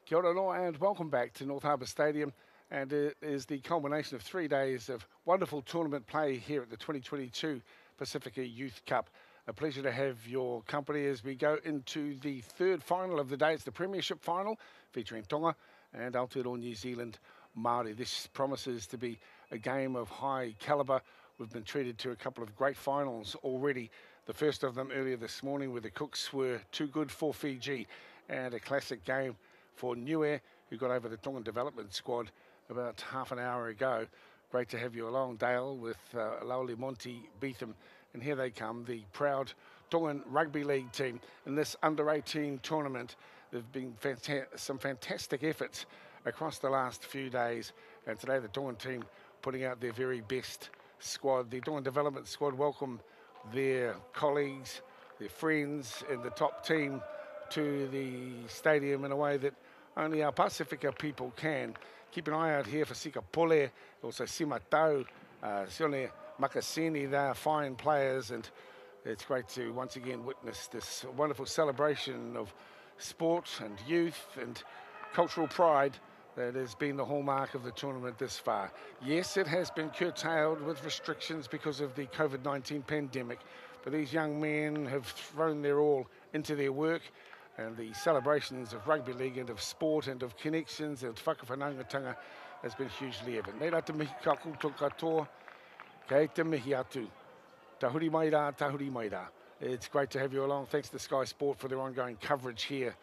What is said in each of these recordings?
Kia ora noa and welcome back to North Harbour Stadium. And it is the culmination of 3 days of wonderful tournament play here at the 2022 Pacifica Youth Cup. A pleasure to have your company as we go into the third final of the day. It's the Premiership final featuring Tonga and Aotearoa New Zealand Māori. This promises to be a game of high calibre. We've been treated to a couple of great finals already. The first of them earlier this morning where the Cooks were too good for Fiji, and a classic game for Niue, who got over the Tongan development squad about half an hour ago. Great to have you along, Dale, with Lauli Monty Beetham. And here they come, the proud Tongan Rugby League team in this under-18 tournament. There have been some fantastic efforts across the last few days. And today the Tongan team putting out their very best squad. The Tongan development squad welcome their colleagues, their friends in the top team to the stadium in a way that only our Pacifica people can. Keep an eye out here for Sika Pole, also Simatau, Sione Makasini. They are fine players, and it's great to once again witness this wonderful celebration of sport and youth and cultural pride that has been the hallmark of the tournament this far. Yes, it has been curtailed with restrictions because of the COVID-19 pandemic, but these young men have thrown their all into their work, and the celebrations of rugby league and of sport and of connections and whakawhanaungatanga has been hugely evident. Nei rā te mihi ka koutou katoa, kei te mihi atu. Tahuri mai rā, tahuri mai rā. It's great to have you along. Thanks to Sky Sport for their ongoing coverage here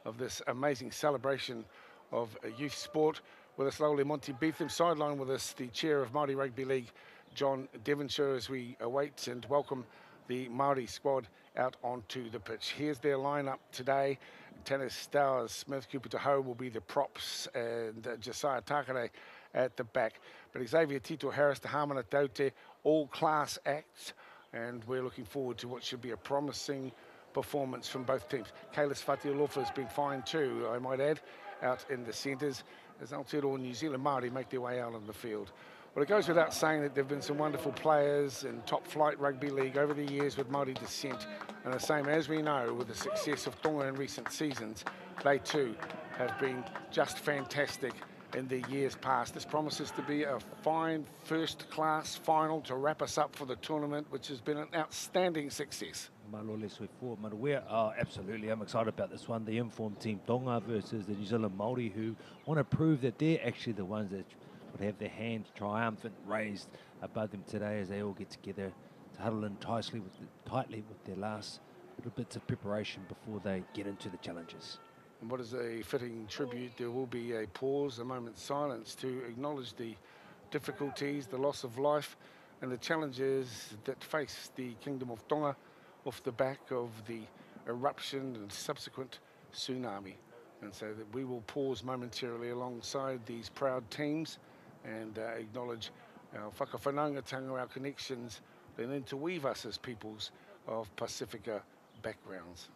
of this amazing celebration of youth sport. With us, Lauli Monty Beetham, sideline with us, the chair of Māori Rugby League, John Devonshire, as we await and welcome the Māori squad out onto the pitch. Here's their lineup today. Tanner Stowers, Smith, Cooper Tahoe will be the props, and Josiah Takare at the back. But Xavier Tito Harris, Te Hamana Taute, all class acts, and we're looking forward to what should be a promising performance from both teams. Kalis Fatialofa has been fine too, I might add, out in the centres, as Aotearoa New Zealand Māori make their way out on the field. Well, it goes without saying that there have been some wonderful players in top-flight rugby league over the years with Māori descent, and the same as we know with the success of Tonga in recent seasons, they too have been just fantastic in the years past. This promises to be a fine first-class final to wrap us up for the tournament, which has been an outstanding success. Absolutely, I'm excited about this one. The informed team Tonga versus the New Zealand Māori, who want to prove that they're actually the ones that would have their hands triumphant raised above them today as they all get together to huddle in tightly with their last little bits of preparation before they get into the challenges. And what is a fitting tribute? There will be a pause, a moment's silence to acknowledge the difficulties, the loss of life and the challenges that face the Kingdom of Tonga off the back of the eruption and subsequent tsunami. And so that we will pause momentarily alongside these proud teams and acknowledge our whakawhanaungatanga, our connections that interweave us as peoples of Pacifica backgrounds.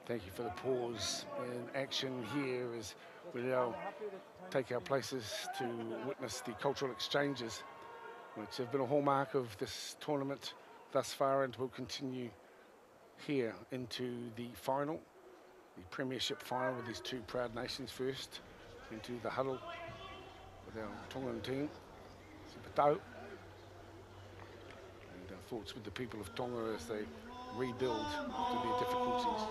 Thank you for the pause in action here as we now take our places to witness the cultural exchanges, which have been a hallmark of this tournament thus far and will continue here into the final, the Premiership final, with these two proud nations first into the huddle with our Tongan team, Sipatau, and our thoughts with the people of Tonga as they rebuild after their difficulties.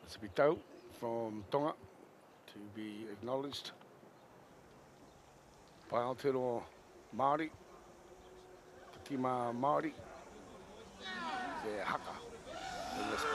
Sipitau from Tonga to be acknowledged by Aotearoa Māori, Te Tima Māori, their haka in this place.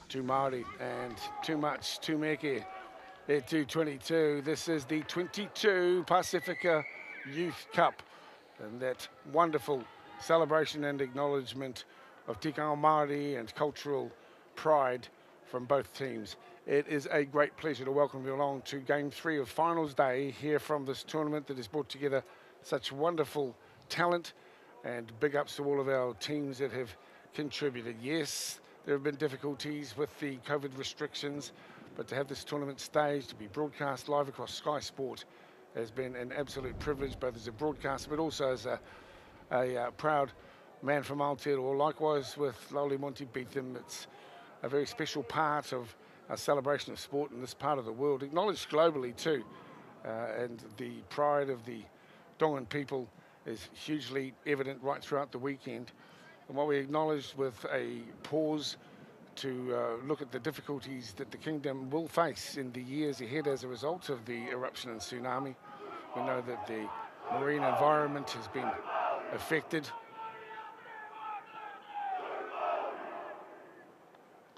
Tū Māori and too much, too meke. They're 222. This is the 22 Pacifica Youth Cup, and that wonderful celebration and acknowledgement of tikanga Māori and cultural pride from both teams. It is a great pleasure to welcome you along to Game 3 of Finals Day here from this tournament that has brought together such wonderful talent, and big ups to all of our teams that have contributed. Yes, there have been difficulties with the COVID restrictions, but to have this tournament staged, to be broadcast live across Sky Sport, has been an absolute privilege, both as a broadcaster, but also as a proud man from Aotearoa. Likewise with Lowly Monty Beetham, it's a very special part of our celebration of sport in this part of the world, acknowledged globally too, and the pride of the Tongan people is hugely evident right throughout the weekend. And what we acknowledged with a pause to look at the difficulties that the kingdom will face in the years ahead as a result of the eruption and tsunami. We know that the marine environment has been affected.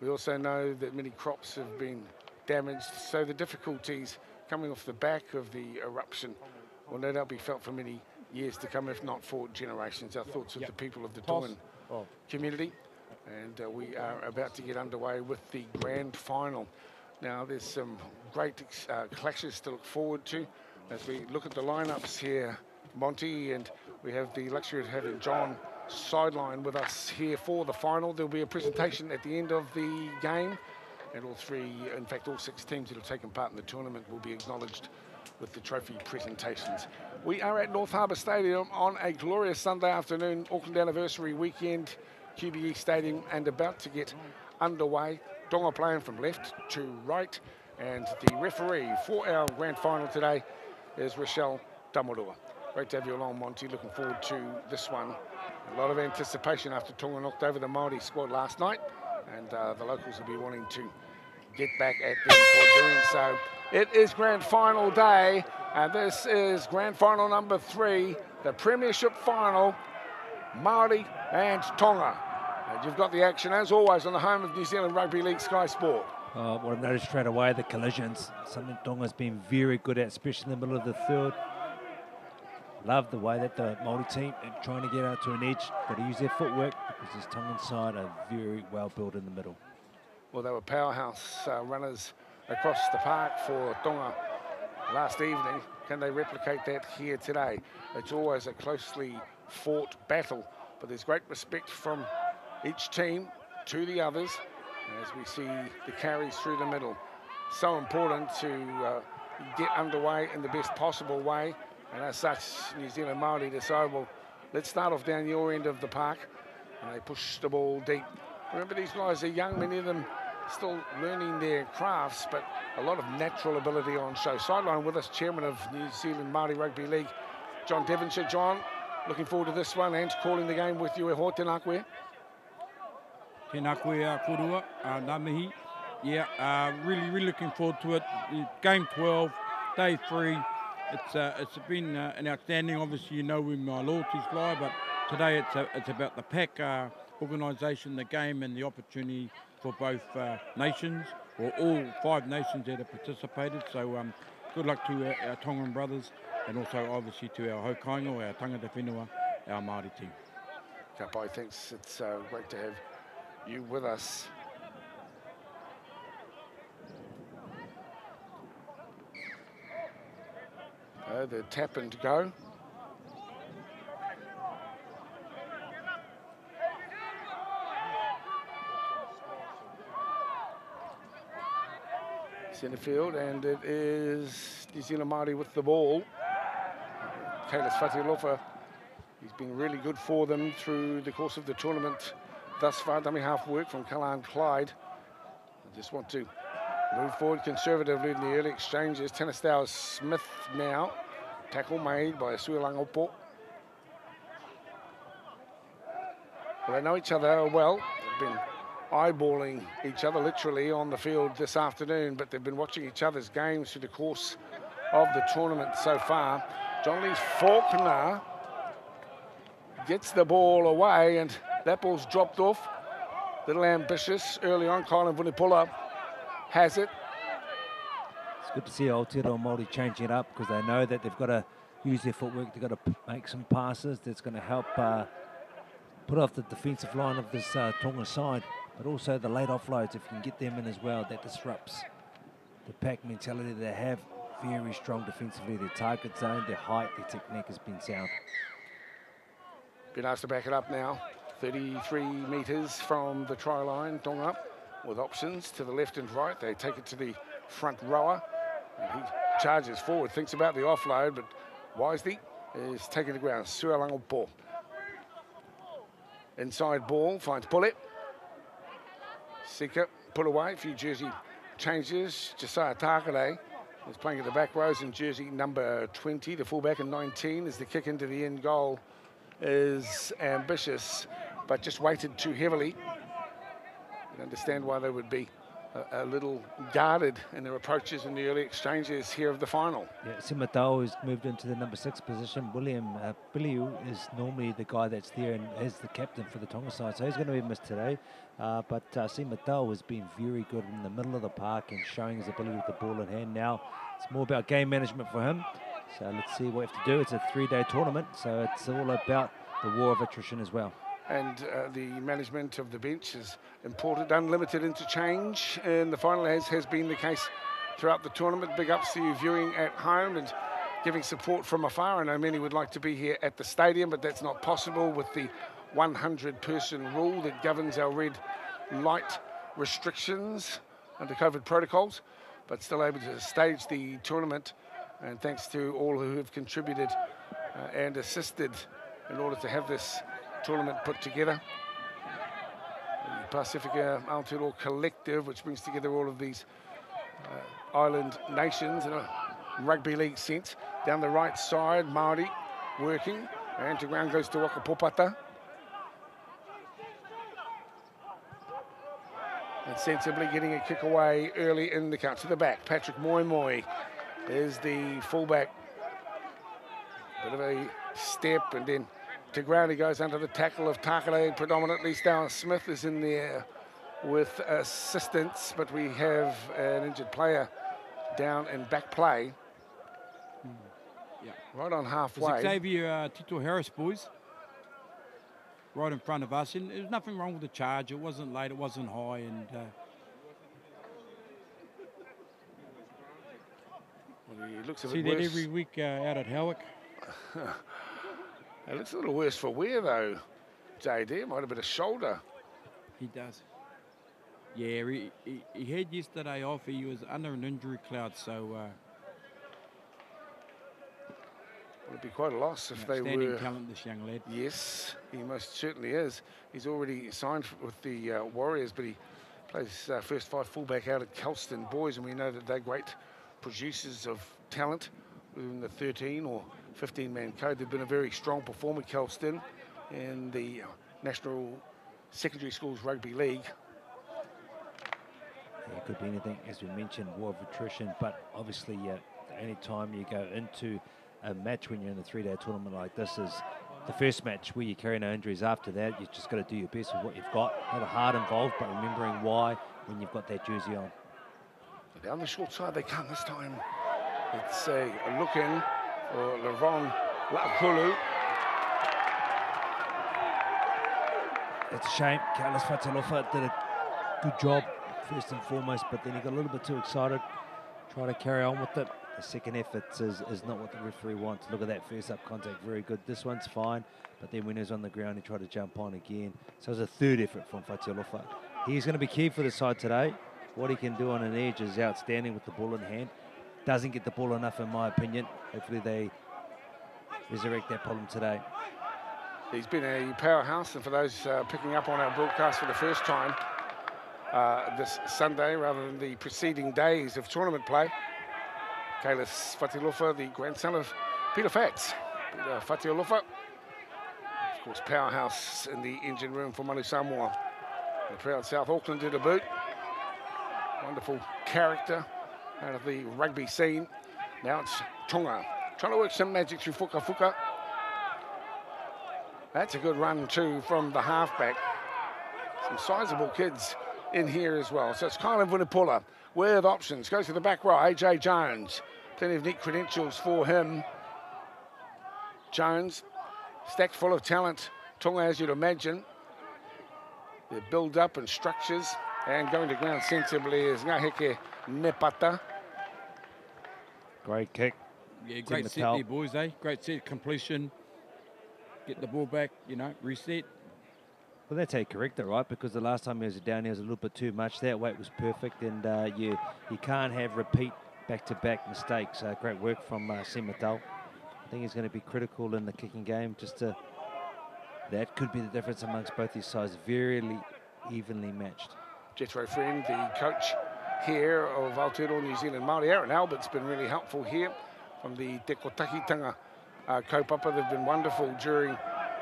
We also know that many crops have been damaged, so the difficulties coming off the back of the eruption will no doubt be felt for many years to come, if not for generations. Our thoughts with the people of the Tongan community, and we are about to get underway with the grand final. Now there's some great clashes to look forward to as we look at the lineups here, Monty, and we have the luxury of having John sideline with us here for the final. There'll be a presentation at the end of the game, and all three, in fact all 6 teams that have taken part in the tournament will be acknowledged with the trophy presentations. We are at North Harbour Stadium on a glorious Sunday afternoon, Auckland anniversary weekend, QBE Stadium, and about to get underway. Tonga playing from left to right, and the referee for our grand final today is Rochelle Tamorua. Great to have you along, Monty. Looking forward to this one. A lot of anticipation after Tonga knocked over the Māori squad last night, and the locals will be wanting to get back at them for doing so. It is grand final day, and this is grand final number 3, the premiership final Māori and Tonga. And you've got the action, as always, on the home of New Zealand Rugby League Sky Sport. What I've noticed straight away, the collisions, something Tonga's been very good at, especially in the middle of the third. Love the way that the Māori team are trying to get out to an edge, got to use their footwork because this Tongan side are very well built in the middle. Well, they were powerhouse runners across the park for Tonga last evening. Can they replicate that here today? It's always a closely fought battle, but there's great respect from each team to the others as we see the carries through the middle. So important to get underway in the best possible way, and as such, New Zealand Māori decide, well, let's start off down your end of the park, and they push the ball deep. Remember, these guys are young, many of them still learning their crafts, but a lot of natural ability on show. Sideline with us, Chairman of New Zealand Māori Rugby League, John Devonshire. John, looking forward to this one and calling the game with you. E ho, tēnā koe. Tēnā koe korua, nā mihi. Yeah, really looking forward to it. Game 12, day 3. It's been an outstanding, obviously you know where my loyalties lie, but today it's about the pack organisation, the game and the opportunity for both nations, or all 5 nations that have participated. So good luck to our Tongan brothers, and also obviously to our haukainga, our tangata whenua, our Māori team. Ka pai, thanks. It's great to have you with us. The tap and go. Centre field, and it is New Zealand Māori with the ball. Kalis Fatialofa, he's been really good for them through the course of the tournament thus far. Dummy half work from Kalan Clyde. I just want to move forward conservatively in the early exchanges. Tanastau Smith now. Tackle made by Suilangopo. Well, they know each other well. They've been eyeballing each other literally on the field this afternoon, but they've been watching each other's games through the course of the tournament so far. John Lee Faulkner gets the ball away, and that ball's dropped off. Little ambitious early on. Kylan Vunipola has it. It's good to see Aotearoa Māori changing it up because they know that they've got to use their footwork. They've got to make some passes that's going to help put off the defensive line of this Tonga side, but also the late offloads, if you can get them in as well, that disrupts the pack mentality they have. Very strong defensively. Their target zone, their height, their technique has been sound. Been asked to back it up now. 33 metres from the try line, Tonga with options to the left and right. They take it to the front rower. And he charges forward, thinks about the offload, but wisely is taken to ground. Sualangopo. Inside ball, finds Bullet. Sika put away, a few jersey changes. Josiah Takare is playing at the back rows in jersey number 20. The fullback in 19 as the kick into the end goal is ambitious, but just weighted too heavily. You understand why they would be a little guarded in their approaches in the early exchanges here of the final. Yeah, Simatau has moved into the number 6 position. William Biliu is normally the guy that's there and is the captain for the Tonga side, so he's going to be missed today. But Simatau has been very good in the middle of the park and showing his ability with the ball in hand. Now it's more about game management for him. So let's see what we have to do. It's a 3-day tournament, so it's all about the war of attrition as well. And the management of the bench is important. Unlimited interchange in the final, as has been the case throughout the tournament. Big ups to you viewing at home and giving support from afar. I know many would like to be here at the stadium, but that's not possible with the 100-person rule that governs our red light restrictions under COVID protocols, but still able to stage the tournament. And thanks to all who have contributed and assisted in order to have this tournament put together. The Pacifica Aotearoa Collective, which brings together all of these island nations in a rugby league sense. Down the right side, Māori working, and to ground goes to Waka Popata. And sensibly getting a kick away early in the count. To the back, Patrick Moimoi is the fullback. Bit of a step and then to ground. He goes under the tackle of Takare predominantly. Stan Smith is in there with assistance, but we have an injured player down in back play. Yeah. Right on It's halfway. Xavier Tito Harris, boys. Right in front of us. And there's nothing wrong with the charge. It wasn't late, it wasn't high. And Well, he looks a see bit that worse. every week out at Howick. It looks a little worse for Weir, though, JD. Might have been a shoulder. He does. Yeah, he had yesterday off. He was under an injury cloud, so Would be quite a loss if they outstanding were. talent, this young lad. Yes, he most certainly is. He's already signed with the Warriors, but he plays first five fullback out at Kelston Boys, and we know that they're great producers of talent within the 13 or 15-man code. They've been a very strong performer, Kelston, in the National Secondary Schools Rugby League. Yeah, it could be anything, as we mentioned, war of attrition, but obviously any time you go into a match when you're in a three-day tournament like this is the first match where you carry no injuries. After that, you've just got to do your best with what you've got. A lot of heart involved, but remembering why when you've got that jersey on. Down the short side they come this time. It's a look in for Lavon Lakulu. It's a shame. Carlos Fatialofa did a good job first and foremost, but then he got a little bit too excited, tried to carry on with it. The second effort is not what the referee wants. Look at that first up contact, very good. This one's fine, but then when he was on the ground, he tried to jump on again. So it was a third effort from Fatialofa. He's going to be key for the side today. What he can do on an edge is outstanding with the ball in hand. Doesn't get the ball enough, in my opinion. Hopefully they resurrect that problem today. He's been a powerhouse, and for those picking up on our broadcast for the first time this Sunday rather than the preceding days of tournament play, Kalis Fatialofa, the grandson of Peter Fats. Peter Fatialofa, of course, powerhouse in the engine room for Manu Samoa. The proud South Auckland did a boot. Wonderful character out of the rugby scene. Now it's Tonga trying to work some magic through Fuka. That's a good run too from the halfback. Some sizable kids in here as well. So it's Kylan Vunipola with options. Goes to the back row, AJ Jones. Plenty of neat credentials for him. Jones, stacked full of talent. Tonga, as you'd imagine. Their build-up and structures. And going to ground sensibly is Ngaheke Nepata. Great kick. Yeah, great set there, boys, eh? Great set, completion. Get the ball back, reset. Well, that's how you correct it, right? Because the last time he was down, he was a little bit too much. That weight was perfect, and you can't have repeat back-to-back mistakes. Great work from Simatau. I think he's going to be critical in the kicking game. That could be the difference amongst both these sides. Very evenly matched. Jethro Friend, the coach here of Aotearoa New Zealand Māori. Aaron Albert's been really helpful here from the Te Kotakitanga kaupapa. They've been wonderful during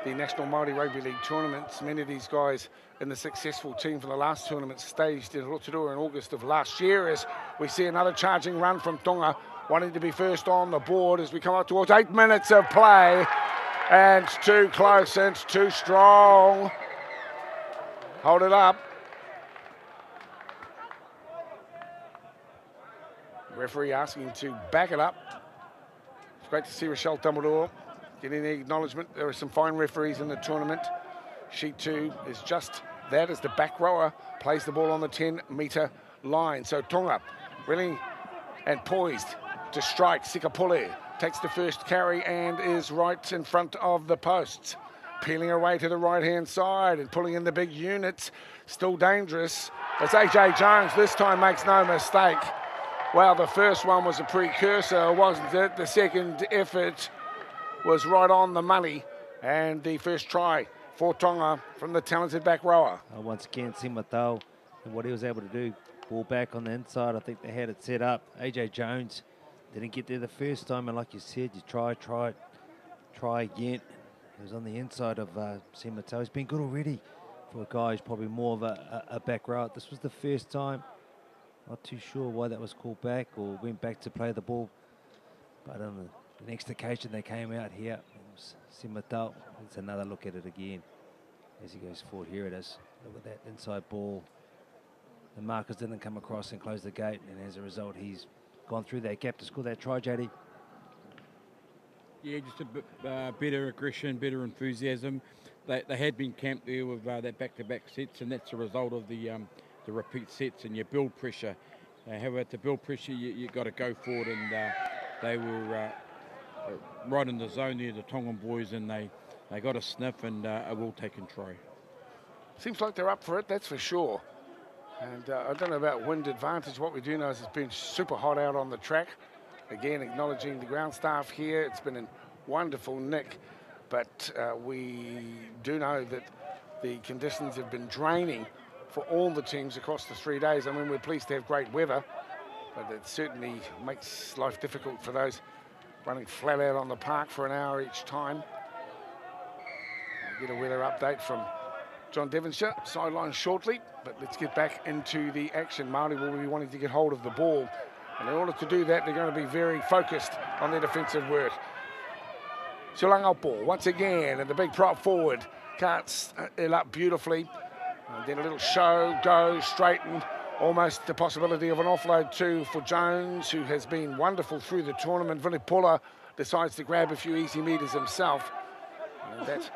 the National Māori Rugby League tournaments. Many of these guys in the successful team for the last tournament staged in Rotorua in August of last year, as we see another charging run from Tonga, wanting to be first on the board as we come up towards 8 minutes of play. And too close and too strong. Hold it up. Referee asking to back it up. It's great to see Rochelle Tamarua getting the acknowledgement. There are some fine referees in the tournament. Sheet 2 is just that as the back rower plays the ball on the 10-metre line. So Tonga willing and poised to strike. Sikapule takes the first carry and is right in front of the posts. Peeling away to the right-hand side and pulling in the big units. Still dangerous. As AJ Jones this time makes no mistake. Well, the first one was a precursor, wasn't it? The second effort was right on the money. And the first try for Tonga from the talented back rower. Once again, Simatau, and what he was able to do, ball back on the inside. I think they had it set up. AJ Jones didn't get there the first time, and like you said, you try again. He was on the inside of Simatau. He's been good already for a guy who's probably more of a back row. This was the first time. Not too sure why that was called back or went back to play the ball. But on The next occasion they came out here, it was Simatau. Let's another look at it again as he goes forward. Here it is. Look at that inside ball. The markers didn't come across and close the gate, and as a result, he's gone through that gap to score that try, JD. Yeah, just a bit better aggression, better enthusiasm. They had been camped there with that back-to-back sets, and that's a result of the repeat sets and your build pressure. However, to build pressure, you got to go forward, and they were right in the zone there, the Tongan boys, and they got a sniff and a well-taken try. Seems like they're up for it, that's for sure. And I don't know about wind advantage. What we do know is it's been super hot out on the track. Again, acknowledging the ground staff here. It's been in wonderful nick, but we do know that the conditions have been draining for all the teams across the 3 days. I mean, we're pleased to have great weather, but it certainly makes life difficult for those running flat out on the park for an hour each time. We'll get a weather update from John Devonshire, sideline shortly, but let's get back into the action. Māori will be wanting to get hold of the ball, and in order to do that, they're going to be very focused on their defensive work. Siolangaupo once again, and the big prop forward cuts it up beautifully. And then a little show, go, straighten, almost the possibility of an offload too for Jones, who has been wonderful through the tournament. Vunipola decides to grab a few easy meters himself. And that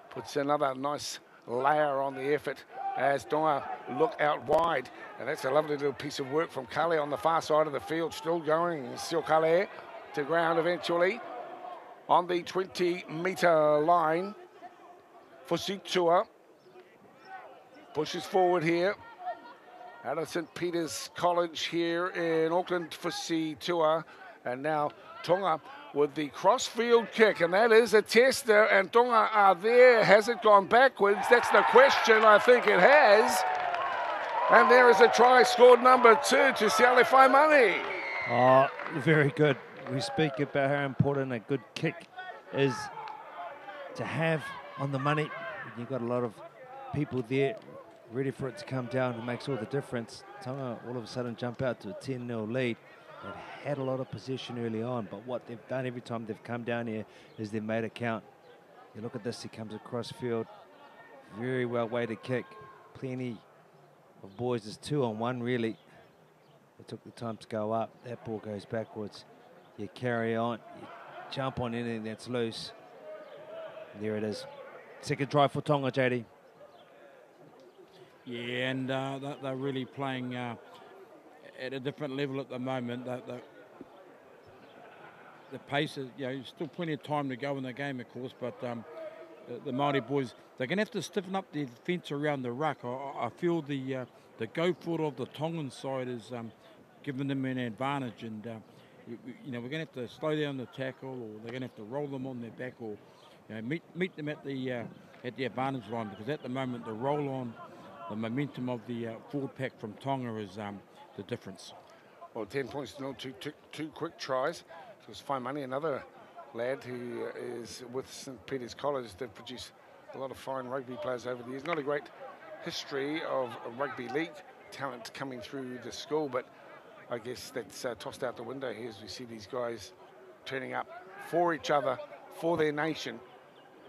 puts another nice layer on the effort as Tonga look out wide. And that's a lovely little piece of work from Kale on the far side of the field, still going. Siokale to ground eventually on the 20-metre line for Situa. Pushes forward here. Out of St. Peter's College here in Auckland for Situa. And now Tonga with the crossfield kick, and that is a tester, and Tonga are there. Has it gone backwards? That's the question. I think it has. And there is a try scored number 2 to Siale Faimani. Oh, very good. We speak about how important a good kick is to have on the money. You've got a lot of people there ready for it to come down. It makes all the difference. Tonga all of a sudden jump out to a 10-0 lead. They've had a lot of possession early on, but what they've done every time they've come down here is they've made it count. You look at this, he comes across field. Very well weighted kick. Plenty of boys. There's 2-on-1 really. They took the time to go up. That ball goes backwards. You carry on. You jump on anything that's loose. There it is. Second try for Tonga, JD. Yeah, and they're really playing at a different level at the moment. The pace is, still plenty of time to go in the game, of course, but the Māori boys, they're going to have to stiffen up their defence around the ruck. I feel the go forward of the Tongan side is giving them an advantage, and we're going to have to slow down the tackle, or they're going to have to roll them on their back, or meet them at the advantage line, because at the moment the roll on, the momentum of the forward pack from Tonga is the difference. Well, 10 points to nil, two quick tries. It was Faimani, another lad who is with St. Peter's College. They've produced a lot of fine rugby players over the years. Not a great history of rugby league talent coming through the school, but I guess that's tossed out the window here as we see these guys turning up for each other, for their nation.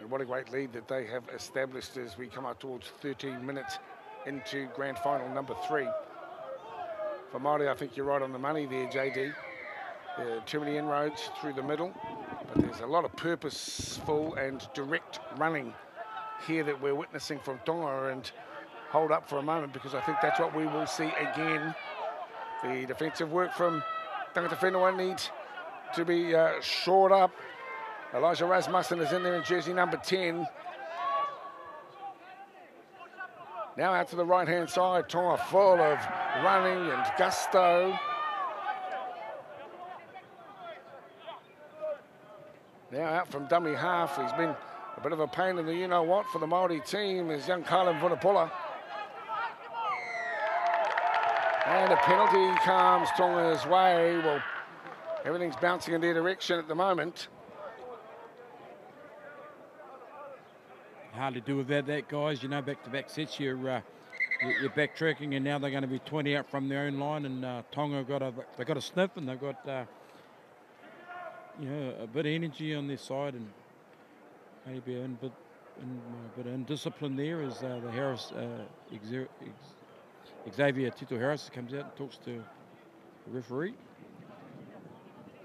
And what a great lead that they have established as we come up towards 13 minutes into grand final number 3. For Māori, I think you're right on the money there, JD. There are too many inroads through the middle, but there's a lot of purposeful and direct running here that we're witnessing from Tonga. And hold up for a moment, because I think that's what we will see again. The defensive work from Tangata Whenua needs to be shored up. Elijah Rasmussen is in there in jersey number 10. Now out to the right-hand side, Tonga full of running and gusto. Now out from dummy half. He's been a bit of a pain in the you-know-what for the Māori team is young Kalen Vunipola. And a penalty comes Tonga's way. Well, everything's bouncing in their direction at the moment. Hard to do without that, guys. Back-to-back sets, you're backtracking, and now they're going to be 20 out from their own line, and Tonga got a sniff, and they've got a bit of energy on their side, and maybe a bit of indiscipline there as the Harris, Xavier Tito Harris comes out and talks to the referee.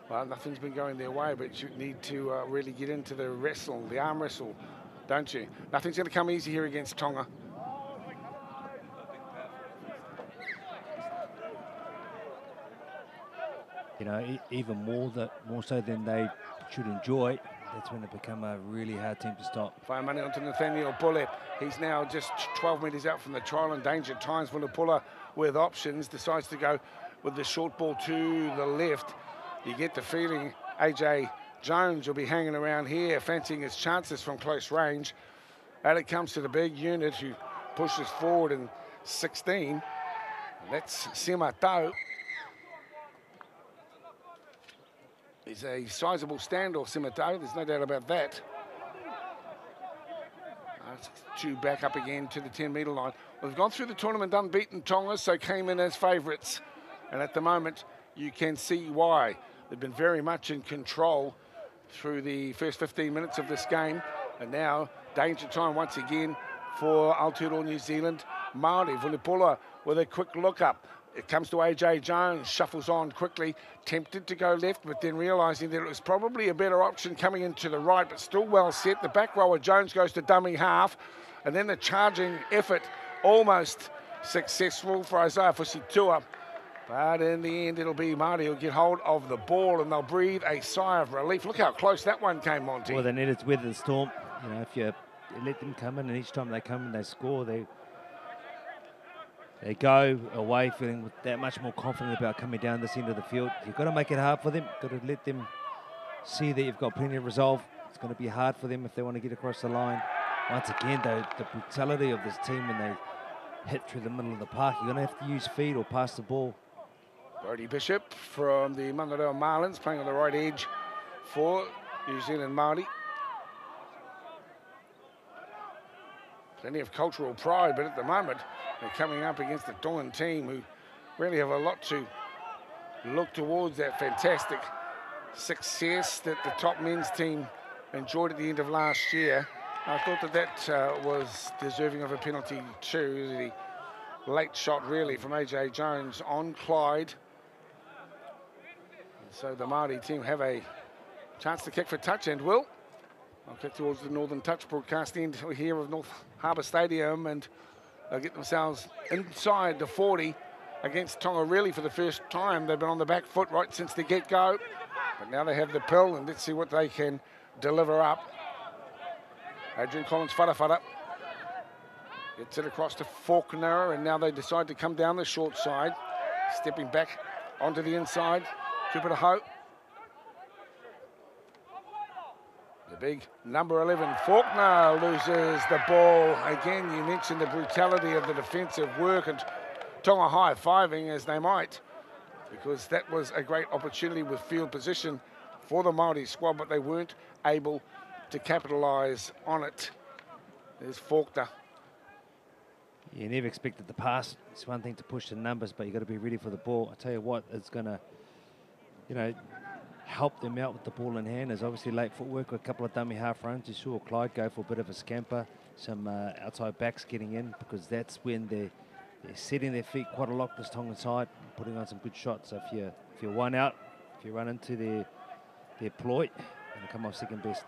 Well, nothing's been going their way, but you need to really get into the wrestle, the arm wrestle, don't you? Nothing's going to come easy here against Tonga. You know, even more so than they should enjoy, that's when it become a really hard team to stop. Fire money onto Nathaniel Bullet. He's now just 12 metres out from the trial and danger at times. Vunipola with options, decides to go with the short ball to the left. You get the feeling AJ Jones will be hanging around here, fancying his chances from close range. And it comes to the big unit who pushes forward in 16. That's Simatau. He's a sizable standoff, Simatau, there's no doubt about that. Two back up again to the 10-metre line. We've gone through the tournament unbeaten, Tonga, so came in as favourites. And at the moment, you can see why. They've been very much in control through the first 15 minutes of this game. And now, danger time once again for Aotearoa New Zealand. Māori, Vunipola with a quick look up. It comes to AJ Jones, shuffles on quickly, tempted to go left, but then realising that it was probably a better option coming into the right, but still well set. The back rower, Jones, goes to dummy half, and then the charging effort almost successful for Isaiah Fusitua. But in the end, it'll be Māori who'll get hold of the ball, and they'll breathe a sigh of relief. Look how close that one came, Monty. Well, they needed to weather the storm. You know, if you let them come in, and each time they come in, they score, they go away feeling that much more confident about coming down this end of the field. You've got to make it hard for them. Got to let them see that you've got plenty of resolve. It's going to be hard for them if they want to get across the line. Once again, though, the brutality of this team when they hit through the middle of the park, you're going to have to use feet or pass the ball. Brody Bishop from the Mangaroa Marlins playing on the right edge for New Zealand Māori. Plenty of cultural pride, but at the moment, they're coming up against the Tongan team who really have a lot to look towards. That fantastic success that the top men's team enjoyed at the end of last year. I thought that was deserving of a penalty too. The late shot really from AJ Jones on Clyde. And so the Māori team have a chance to kick for touch and will. I'll kick towards the Northern Touch broadcast end here of North Harbour Stadium, and they'll get themselves inside the 40 against Tonga really for the first time. They've been on the back foot right since the get-go, but now they have the pill, and let's see what they can deliver up. Adrian Collins, whara gets it across to Faulkner, and now they decide to come down the short side, stepping back onto the inside. Tuputaho. The big number 11, Faulkner, loses the ball. Again, you mentioned the brutality of the defensive work, and Tonga high-fiving as they might, because that was a great opportunity with field position for the Māori squad, but they weren't able to capitalise on it. There's Faulkner. You never expected the pass. It's one thing to push the numbers, but you've got to be ready for the ball. I tell you what, it's going to, help them out with the ball in hand. There's obviously late footwork with a couple of dummy half runs. You saw Clyde go for a bit of a scamper, some outside backs getting in, because that's when they're setting their feet quite a lot this Tongan side, putting on some good shots. So if you're one out, if you run into their ploy, and come off second best.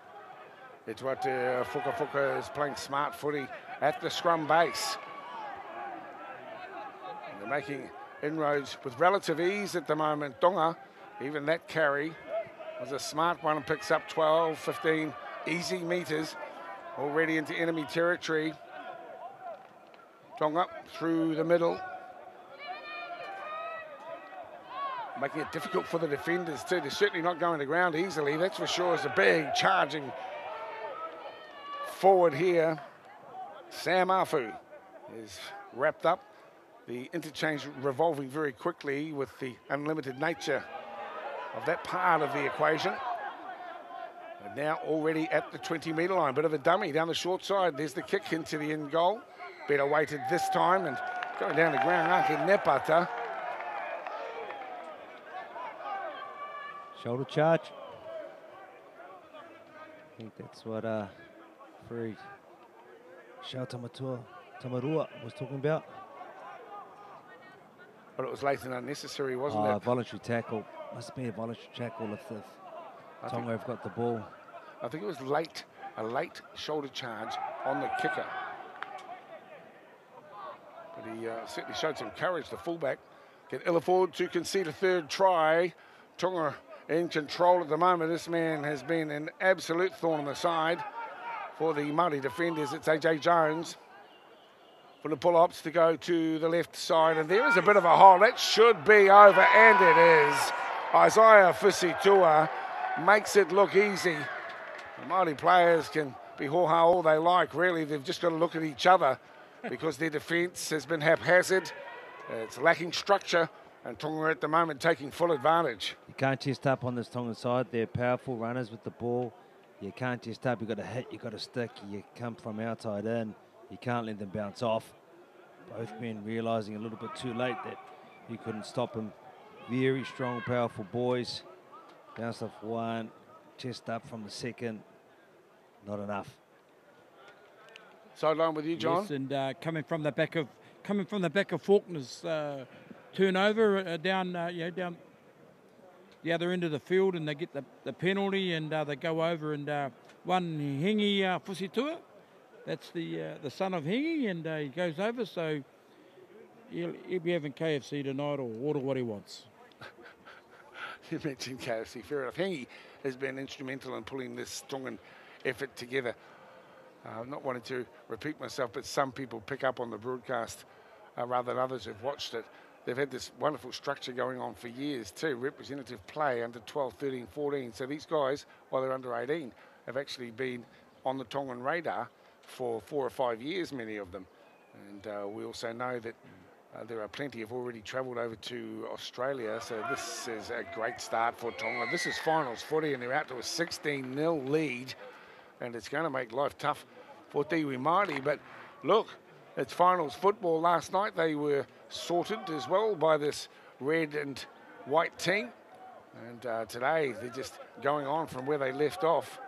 It's right there. Fuka is playing smart footy at the scrum base. And they're making inroads with relative ease at the moment. Tonga, even that carry was a smart one and picks up 12, 15 easy metres already into enemy territory. Tonga through the middle. Making it difficult for the defenders too. They're certainly not going to ground easily, that's for sure. It's a big charging forward here. Sam Afu is wrapped up. The interchange revolving very quickly with the unlimited nature of that part of the equation. And now already at the 20-metre line. Bit of a dummy down the short side. There's the kick into the end goal. Better weighted this time, and going down the ground, Ake Nepata. Shoulder charge. think that's what Free Shao Tamarua was talking about. But it was late and unnecessary, wasn't it? Voluntary tackle. Must be a voluntary tackle if Tonga have got the ball. I think it was late, a late shoulder charge on the kicker. But he certainly showed some courage, the fullback. Can ill afford to concede a third try. Tonga in control at the moment. This man has been an absolute thorn in the side for the Māori defenders. It's AJ Jones for the pull-ups to go to the left side. And there is a bit of a hole. That should be over, and it is. Isaiah Fusitua makes it look easy. The Māori players can be ho-ha all they like, really. They've just got to look at each other because their defence has been haphazard. It's lacking structure, and Tonga at the moment taking full advantage. You can't chest up on this Tongan side. They're powerful runners with the ball. You can't chest up. You've got to hit, you've got to stick. You come from outside in. You can't let them bounce off. Both men realising a little bit too late that you couldn't stop them. Very strong, powerful boys. Bounced off one, chest up from the second. Not enough. Sideline with you, John. Yes, and coming from the back of Faulkner's turnover down down the other end of the field, and they get the penalty, and they go over, and one Hingi Fusitua, that's the son of Hingi, and he goes over, so he'll be having KFC tonight or order what he wants. You mentioned KFC, fair enough. Hingi has been instrumental in pulling this Tongan effort together. I'm not wanting to repeat myself, but some people pick up on the broadcast rather than others who've watched it. They've had this wonderful structure going on for years too, representative play under 12, 13, 14. So these guys, while they're under 18, have actually been on the Tongan radar for 4 or 5 years, many of them. And we also know that there are plenty who've already travelled over to Australia, so this is a great start for Tonga. This is finals footy, and they're out to a 16-0 lead, and it's going to make life tough for Tiwi Māori. But look, it's finals football. Last night they were sorted as well by this red and white team, and today they're just going on from where they left off.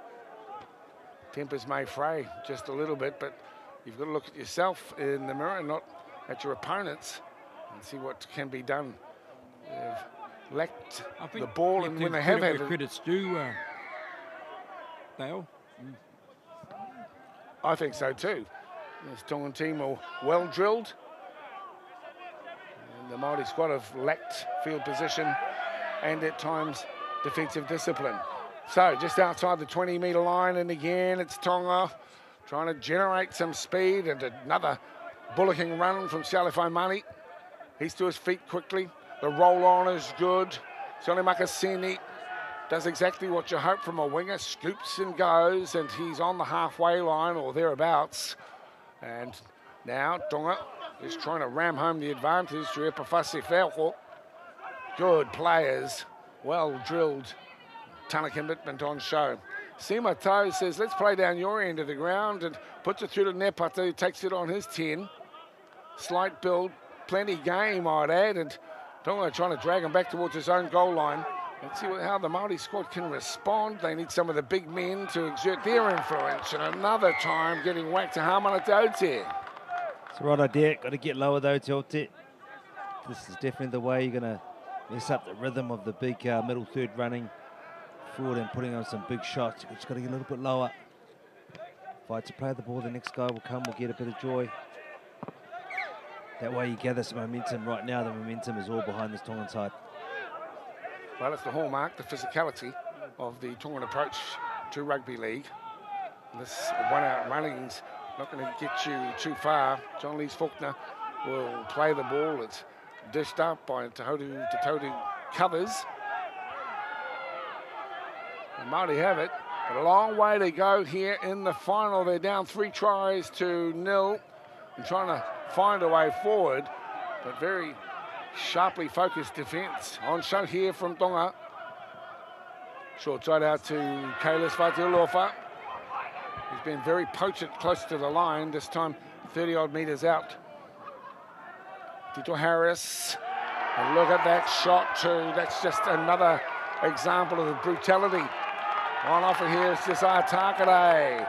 Tempers may fray just a little bit, but you've got to look at yourself in the mirror, not at your opponents, and see what can be done. They've lacked the ball, and when they have had it, credit's due, Dale. I think so too. This Tongan team are well drilled, and the Māori squad have lacked field position and at times defensive discipline. So just outside the 20-metre line, and again it's Tonga trying to generate some speed, and another bullocking run from Sialefai Mani. He's to his feet quickly. The roll on is good. Sone Makasini does exactly what you hope from a winger, scoops and goes, and he's on the halfway line or thereabouts. And now Tonga is trying to ram home the advantage to Epafasi Wheoko. Good players, well drilled, ton of commitment on show. Sima Tau says, let's play down your end of the ground, and puts it through to Nepata, who takes it on his 10. Slight build, plenty game, I'd add, and Tonga trying to drag him back towards his own goal line. Let's see how the Māori squad can respond. They need some of the big men to exert their influence, and another time getting whacked to Hamana Taute. It's the right idea. Got to get lower though, Taute. This is definitely the way you're going to mess up the rhythm of the big middle third running forward and putting on some big shots. You've just got to get a little bit lower. Fight to play the ball, the next guy will come, will get a bit of joy. That way you gather some momentum. Right now the momentum is all behind this Tongan side. Well, it's the hallmark, the physicality of the Tongan approach to rugby league. This one-out running's not going to get you too far. John Lees Faulkner will play the ball. It's dished up by Tautau covers. And Māori have it, but a long way to go here in the final. They're down 3 tries to 0 and trying to find a way forward, but very sharply focused defence. On show here from Tonga. Short side out to Kalis Fatiulofa. He's been very potent close to the line, this time 30-odd metres out. Tito Harris, and look at that shot too. That's just another example of the brutality On offer here is Josiah Takare.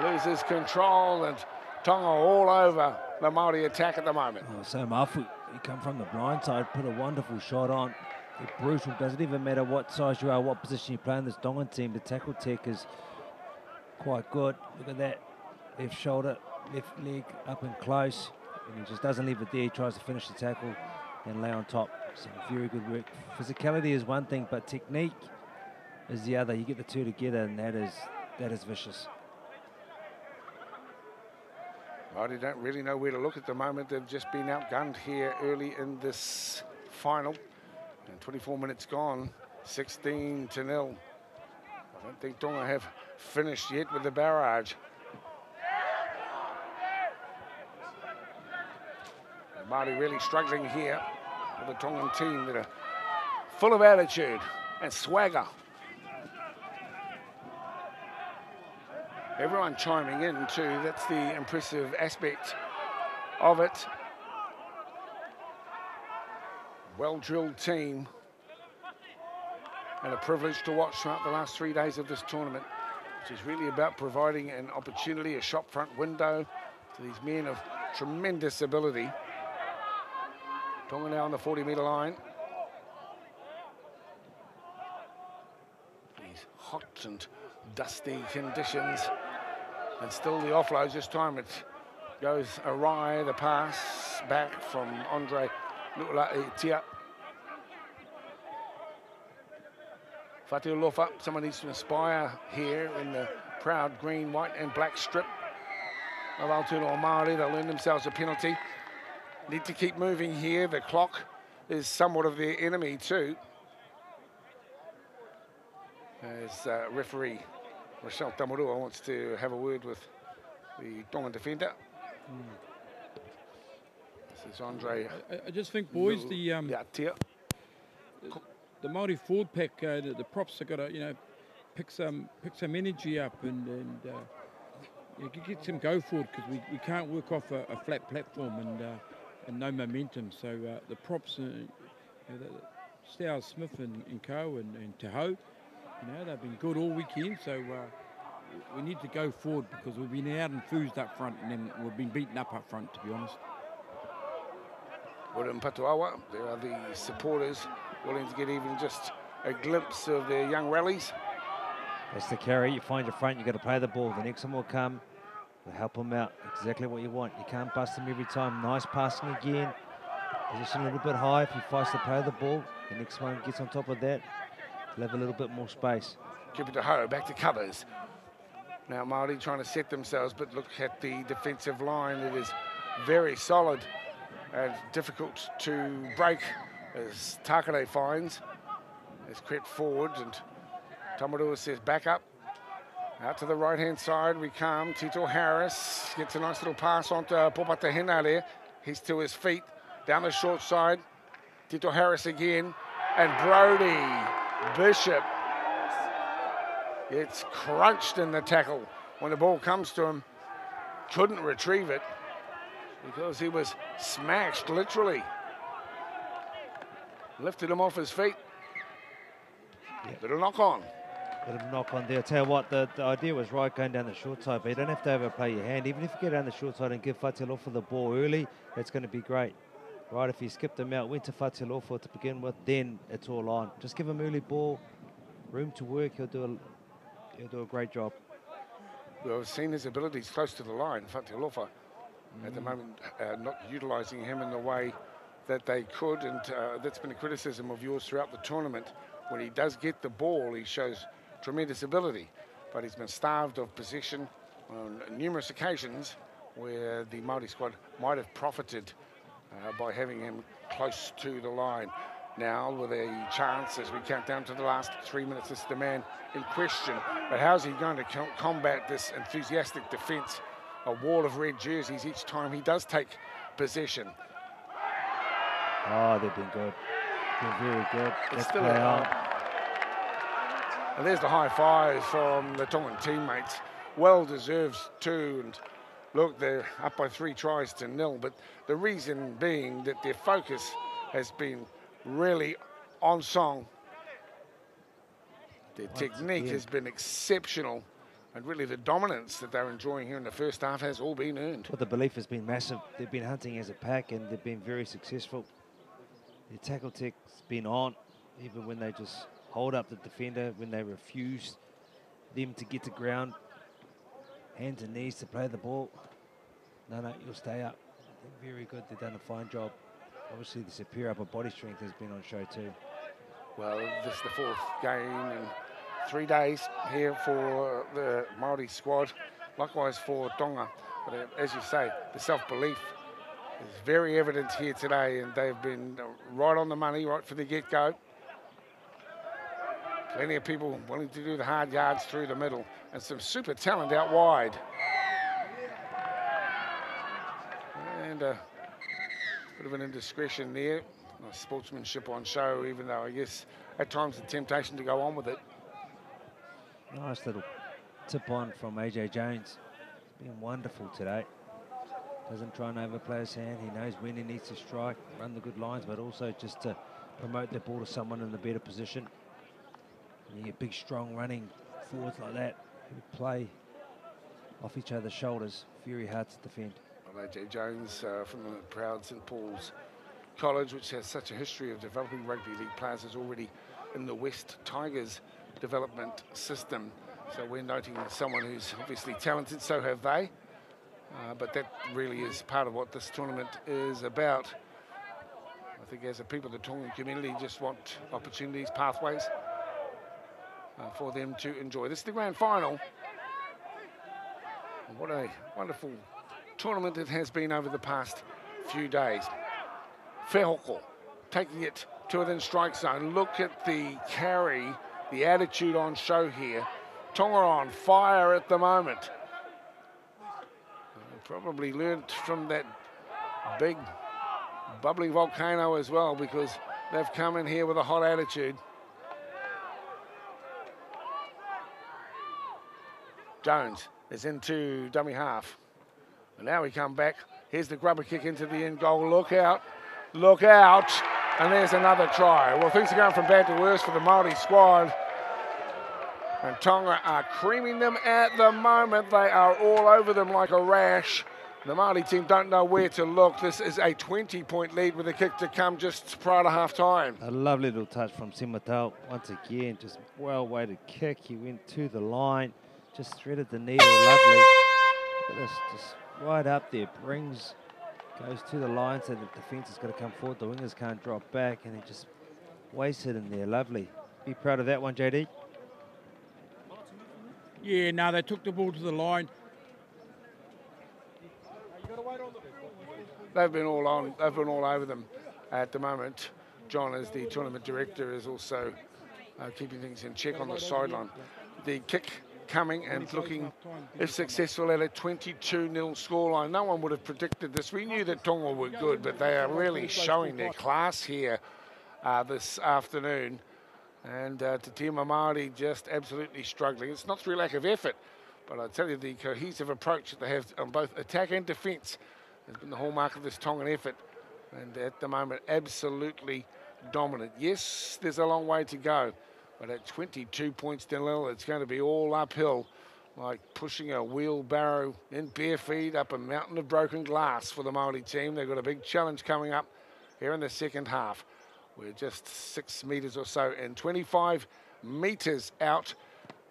Loses control, and Tonga all over the Māori attack at the moment. Oh, so Mafu, he come from the blind side, put a wonderful shot on. They're brutal. Doesn't even matter what size you are, what position you play in this Tongan team. The tackle tech is quite good. Look at that. Left shoulder, left leg up and close. And he just doesn't leave it there. He tries to finish the tackle and lay on top. Some very good work. Physicality is one thing, but technique is the other. You get the two together, and that is vicious. Māori don't really know where to look at the moment. They've just been outgunned here early in this final. And 24 minutes gone, 16-0. I don't think Tonga have finished yet with the barrage. And Māori really struggling here with the Tongan team that are full of attitude and swagger. Everyone chiming in too, that's the impressive aspect of it. Well-drilled team, and a privilege to watch throughout the last 3 days of this tournament, which is really about providing an opportunity, a shop front window to these men of tremendous ability. Tonga now on the 40-metre line. These hot and dusty conditions, and still the offloads. This time it goes awry, the pass back from Andre Nu'ulaitia. Fatialofa, someone needs to inspire here in the proud green, white and black strip of Aotearoa Māori. They'll earn themselves a penalty. Need to keep moving here. The clock is somewhat of their enemy too. As referee Rochelle Tamurua wants to have a word with the Tongan defender. This is Andre. I just think, boys, the Māori forward pack, the props have got to, pick some energy up and get some go forward, because we can't work off a flat platform and no momentum. So the props, Stowers, Smith and Co and Te Hau, they've been good all weekend. So we need to go forward, because we've been out enthused up front, and then we've been beaten up front, to be honest. Well, in Patuawa, there are the supporters willing to get even just a glimpse of their young rallies. That's the carry. You find your front, you've got to play the ball. The next one will come. We'll help them out. Exactly what you want. You can't bust them every time. Nice passing again. Position a little bit high. If you fight to play the ball, the next one gets on top of that. They'll have a little bit more space. Keep it to Ho, back to covers. Now Māori trying to set themselves, but look at the defensive line. It is very solid and difficult to break, as Takare finds. Has crept forward, and Tamarua says back up. Out to the right-hand side we come. Tito Harris gets a nice little pass onto Popata Henare. He's to his feet. Down the short side. Tito Harris again. And Brody Bishop gets crunched in the tackle when the ball comes to him. Couldn't retrieve it because he was smashed, literally. Lifted him off his feet. Yep. Little knock on. Bit of a knock on there. I'll tell you what, the idea was right going down the short side, but you don't have to overplay your hand. Even if you get down the short side and give Fatialofa the ball early, that's going to be great. Right, if you skipped him out, went to Fatialofa to begin with, then it's all on. Just give him early ball, room to work, he'll do a great job. Well, I've seen his abilities close to the line. Fatialofa at the moment not utilising him in the way that they could, and that's been a criticism of yours throughout the tournament. When he does get the ball, he shows tremendous ability, but he's been starved of possession on numerous occasions where the Māori squad might have profited by having him close to the line. Now with a chance as we count down to the last 3 minutes, this is the man in question. But how's he going to combat this enthusiastic defence? A wall of red jerseys each time he does take possession. Oh, they've been good. They're very good. It's still and there's the high five from the Tongan teammates. Well deserved too. And look, they're up by 3 tries to 0. But the reason being that their focus has been really on song. Their Once technique again. has been exceptional, and really the dominance that they're enjoying here in the first half has all been earned. Well, the belief has been massive. They've been hunting as a pack and they've been very successful. Their tackle tech's been on, even when they just hold up the defender, when they refuse them to get to ground. Hands and knees to play the ball. No, you'll stay up. They're very good. They've done a fine job. Obviously, the superior upper body strength has been on show too. Well, this is the fourth game in 3 days here for the Māori squad, likewise for Tonga. But as you say, the self-belief is very evident here today, and they've been right on the money, right from the get-go. Plenty of people willing to do the hard yards through the middle, and some super talent out wide. And a bit of an indiscretion there. Nice sportsmanship on show, even though I guess at times the temptation to go on with it. Nice little tip on from AJ Jones. He's been wonderful today. Doesn't try and overplay his hand. He knows when he needs to strike, run the good lines, but also just to promote the ball to someone in a better position. And you get big, strong running forwards like that who play off each other's shoulders. Very hard to defend. Well, AJ Jones from the proud St Paul's College, which has such a history of developing rugby league players, is already in the West Tigers development system. So we're noting someone who's obviously talented, so have they. But that really is part of what this tournament is about. I think as a people, the Tongan community just want opportunities, pathways for them to enjoy. This is the grand final. And what a wonderful tournament it has been over the past few days. Fehoko taking it to within strike zone. Look at the carry, the attitude on show here. Tonga on fire at the moment. Probably learnt from that big bubbling volcano as well, because they've come in here with a hot attitude. Jones is into dummy half. And now we come back. Here's the grubber kick into the end goal. Look out. Look out. And there's another try. Well, things are going from bad to worse for the Māori squad. And Tonga are creaming them at the moment. They are all over them like a rash. The Māori team don't know where to look. This is a 20-point lead with a kick to come just prior to half-time. A lovely little touch from Simatau. Once again, just well-weighted kick. He went to the line, just threaded the needle lovely. Look at this, just right up there. Goes to the line so the defence is going to come forward. The wingers can't drop back, and he just wasted in there. Lovely. Be proud of that one, JD. Yeah, no, they took the ball to the line. They've been all on. They've been all over them at the moment. John, as the tournament director, is also keeping things in check on the sideline. The kick coming and looking, if successful, at a 22-0 scoreline. No one would have predicted this. We knew that Tonga were good, but they are really showing their class here this afternoon. And Te Tima Māori just absolutely struggling. It's not through lack of effort, but I tell you, the cohesive approach that they have on both attack and defence has been the hallmark of this Tongan effort. And at the moment, absolutely dominant. Yes, there's a long way to go, but at 22 points to nil, it's going to be all uphill, like pushing a wheelbarrow in bare feet up a mountain of broken glass for the Māori team. They've got a big challenge coming up here in the second half. We're just 6 metres or so and 25 metres out.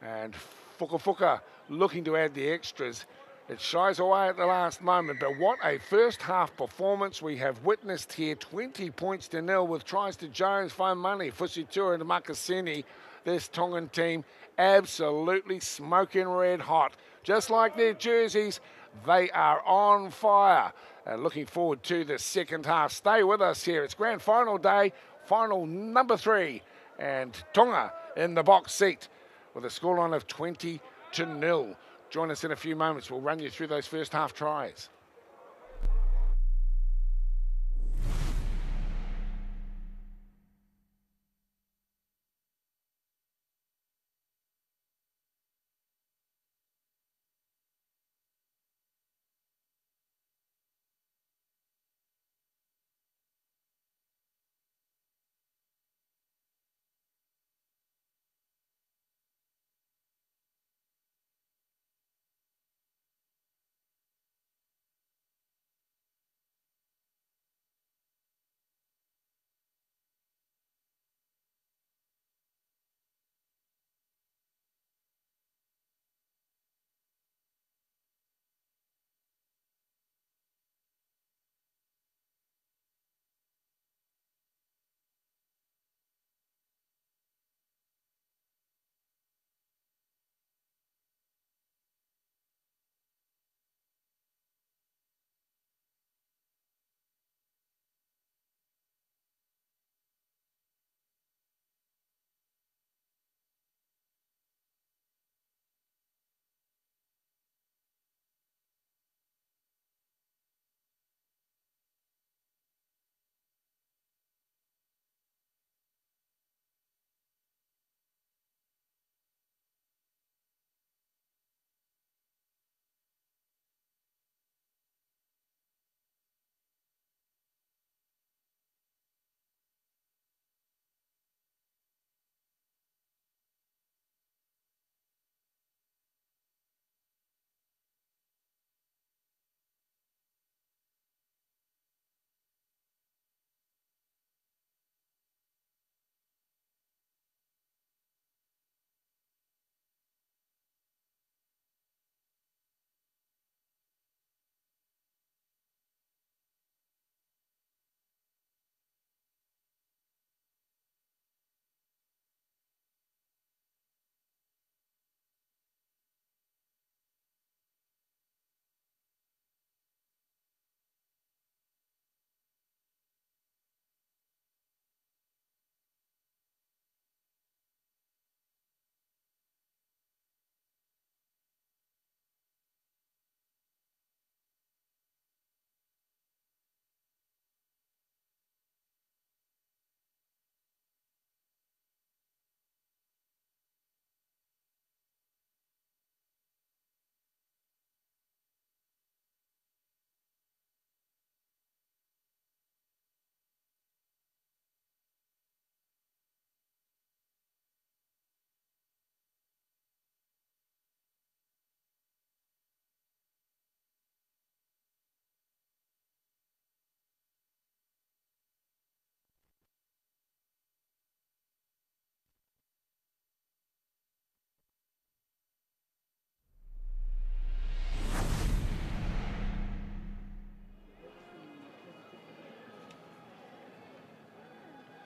And Fuka looking to add the extras. It shies away at the last moment, but what a first half performance we have witnessed here. 20 points to nil with tries to Jones, Faimani, Fusitua and Makasini. This Tongan team absolutely smoking red hot. Just like their jerseys, they are on fire. And looking forward to the second half. Stay with us here. It's grand final day. Final number 3, and Tonga in the box seat with a scoreline of 20-0. Join us in a few moments. We'll run you through those first half tries.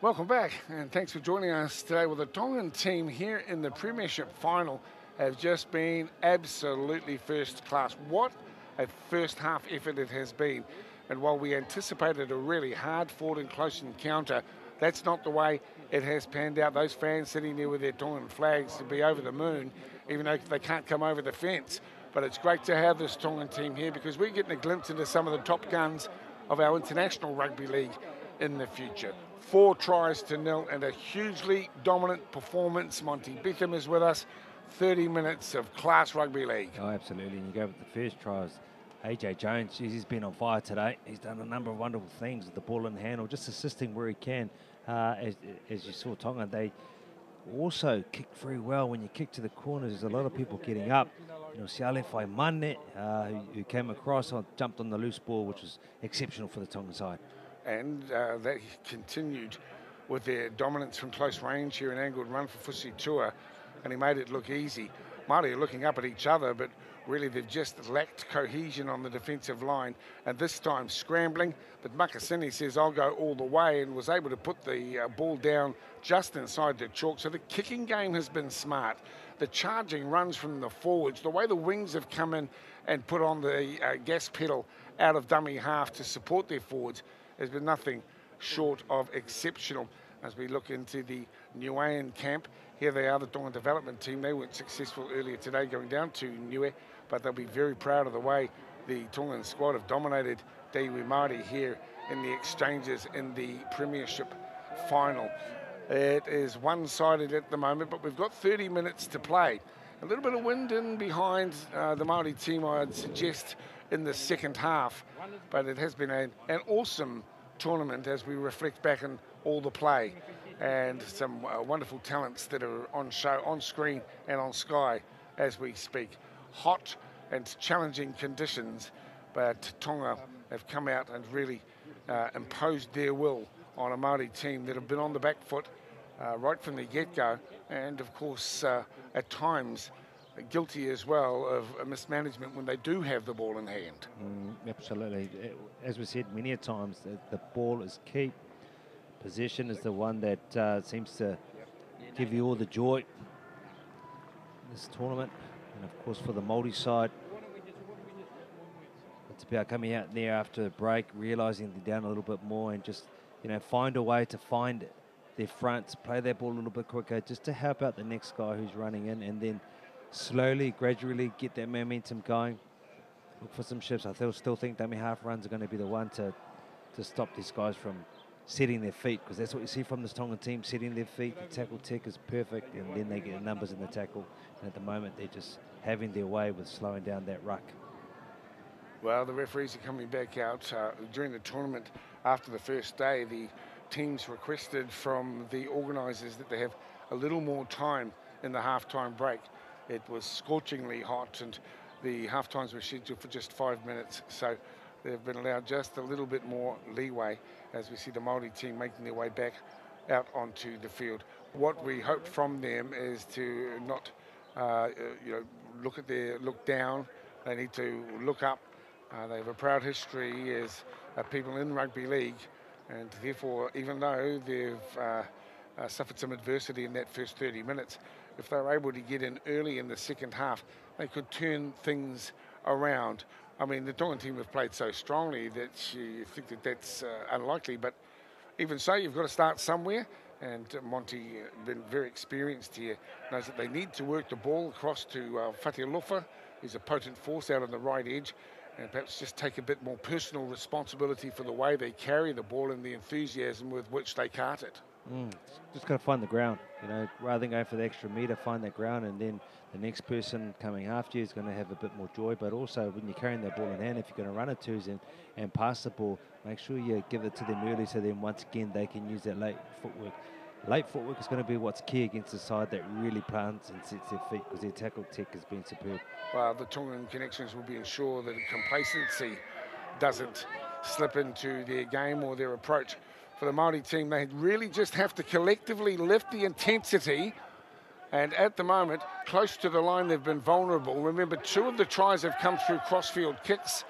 Welcome back, and thanks for joining us today. Well, the Tongan team here in the Premiership final have just been absolutely first class. What a first half effort it has been. And while we anticipated a really hard-fought and close encounter, that's not the way it has panned out. Those fans sitting there with their Tongan flags to be over the moon, even though they can't come over the fence. But it's great to have this Tongan team here because we're getting a glimpse into some of the top guns of our international rugby league in the future. 4 tries to 0 and a hugely dominant performance. Monty Betham is with us. 30 minutes of class rugby league. Oh, absolutely. And you go with the first tries. AJ Jones, geez, he's been on fire today. He's done a number of wonderful things with the ball in hand or just assisting where he can. As you saw Tonga, they also kicked very well. When you kick to the corners, there's a lot of people getting up. You know, Siale Faimane, who came across, jumped on the loose ball, which was exceptional for the Tongan side. And they continued with their dominance from close range here, an angled run for Fusi Tua, and he made it look easy. Māori are looking up at each other, but really they've just lacked cohesion on the defensive line, and this time scrambling, but Makasini says, I'll go all the way, and was able to put the ball down just inside the chalk. So the kicking game has been smart. The charging runs from the forwards, the way the wings have come in and put on the gas pedal out of dummy half to support their forwards has been nothing short of exceptional. As we look into the Niuean camp, here they are, the Tongan development team. They weren't successful earlier today going down to Niue, but they'll be very proud of the way the Tongan squad have dominated Te Iwi Māori here in the exchanges in the Premiership final. It is one-sided at the moment, but we've got 30 minutes to play. A little bit of wind in behind the Māori team, I'd suggest, in the second half, but it has been an awesome tournament as we reflect back on all the play and some wonderful talents that are on show, on screen and on Sky as we speak. Hot and challenging conditions, but Tonga have come out and really imposed their will on a Māori team that have been on the back foot right from the get-go, and of course at times guilty as well of mismanagement when they do have the ball in hand. Absolutely. As we said many times, the ball is key. Possession is the one that seems to give you all the joy in this tournament. And of course for the Māori side, it's about coming out there after the break, realising they're down a little bit more and just, you know, find a way to find their fronts, play their ball a little bit quicker, just to help out the next guy who's running in, and then slowly, gradually get that momentum going. Look for some shifts. I still think dummy half runs are going to be the one to stop these guys from setting their feet, because that's what you see from this Tongan team, setting their feet. The tackle tech is perfect, and then they get numbers in the tackle. And at the moment, they're just having their way with slowing down that ruck. Well, the referees are coming back out during the tournament after the first day. The teams requested from the organisers that they have a little more time in the half-time break. It was scorchingly hot, and the half-times were scheduled for just 5 minutes, so they've been allowed just a little bit more leeway as we see the Māori team making their way back out onto the field. What we hope from them is to not, look down. They need to look up. They have a proud history as people in rugby league, and therefore, even though they've suffered some adversity in that first 30 minutes, if they're able to get in early in the second half, they could turn things around. I mean, the Tongan team have played so strongly that you think that that's unlikely, but even so, you've got to start somewhere, and Monty, been very experienced here, knows that they need to work the ball across to Fatialofa, who's a potent force out on the right edge, and perhaps just take a bit more personal responsibility for the way they carry the ball and the enthusiasm with which they cart it. Just got to find the ground, you know, rather than going for the extra metre, find that ground, and then the next person coming after you is going to have a bit more joy. But also, when you're carrying that ball in hand, if you're going to run it twos and pass the ball, make sure you give it to them early, so then once again they can use that late footwork. Late footwork is going to be what's key against the side that really plants and sets their feet, because their tackle tech has been superb. Well, the Tongan connections will be ensured that complacency doesn't slip into their game or their approach. For the Māori team, they really just have to collectively lift the intensity, and at the moment, close to the line, they've been vulnerable. Remember, 2 of the tries have come through crossfield kicks,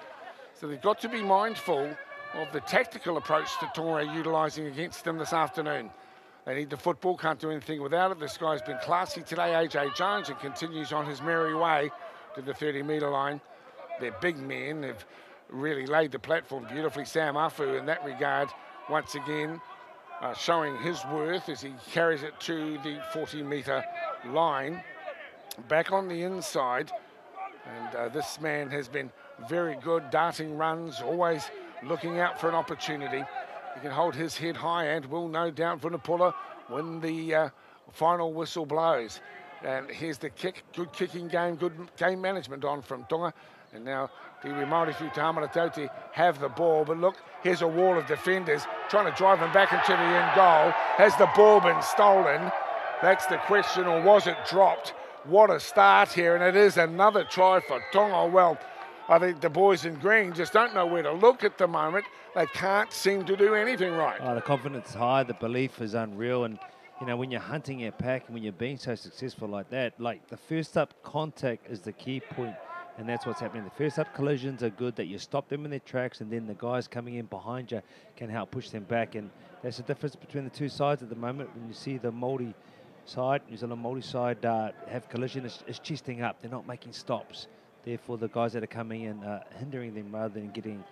so they've got to be mindful of the tactical approach that Tonga are utilising against them this afternoon. They need the football, can't do anything without it. This guy's been classy today, AJ Jones, and continues on his merry way to the 30-metre line. Their big men have really laid the platform beautifully. Sam Afu in that regard, once again, showing his worth as he carries it to the 40-metre line. Back on the inside, and this man has been very good, darting runs, always looking out for an opportunity. He can hold his head high and will no doubt Vunipola when the final whistle blows. And here's the kick, good kicking game, good game management on from Tonga. And now Tiwi Maurifu Tamaratote have the ball, but look, here's a wall of defenders trying to drive him back into the end goal. Has the ball been stolen? That's the question, or was it dropped? What a start here, and it is another try for Tonga. Well, I think the boys in green just don't know where to look at the moment. They can't seem to do anything right. Oh, the confidence is high, the belief is unreal, and you know, when you're hunting your pack and when you're being so successful like that, like the first up contact is the key point, and that's what's happening. The first up collisions are good, that you stop them in their tracks, and then the guys coming in behind you can help push them back, and that's the difference between the two sides at the moment. When you see the Māori side, New Zealand Māori side have collision, it's chesting up, they're not making stops. Therefore, the guys that are coming in are hindering them rather than getting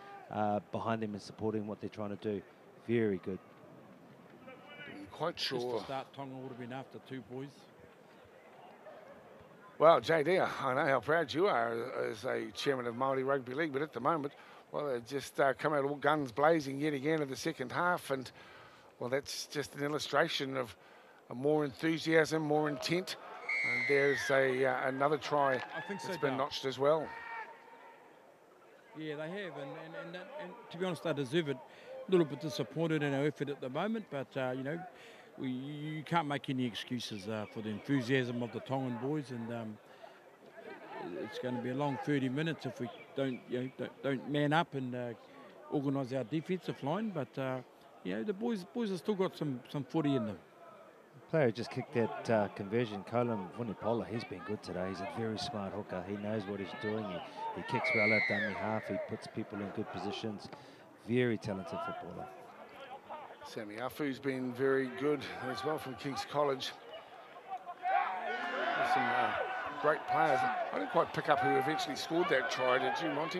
behind them and supporting what they're trying to do. Very good. I'm quite sure. Just to start, Tonga would have been after 2 boys. Well, JD, I know how proud you are as a chairman of Māori Rugby League, but at the moment, well, they've just come out all guns blazing yet again in the second half, and, well, that's just an illustration of more enthusiasm, more intent. And there's another try that's been notched as well. Yeah, they have, and to be honest, they deserve it. A little bit disappointed in our effort at the moment, but you know, you can't make any excuses for the enthusiasm of the Tongan boys, and it's going to be a long 30 minutes if we don't man up and organise our defensive line. But you know, the boys have still got some footy in them. Player just kicked that conversion, Colin Vunipola. He's been good today. He's a very smart hooker. He knows what he's doing. He kicks well at dummy half. He puts people in good positions. Very talented footballer. Sammy Afu's been very good as well from King's College. There's some great players. I didn't quite pick up who eventually scored that try, did you, Monty?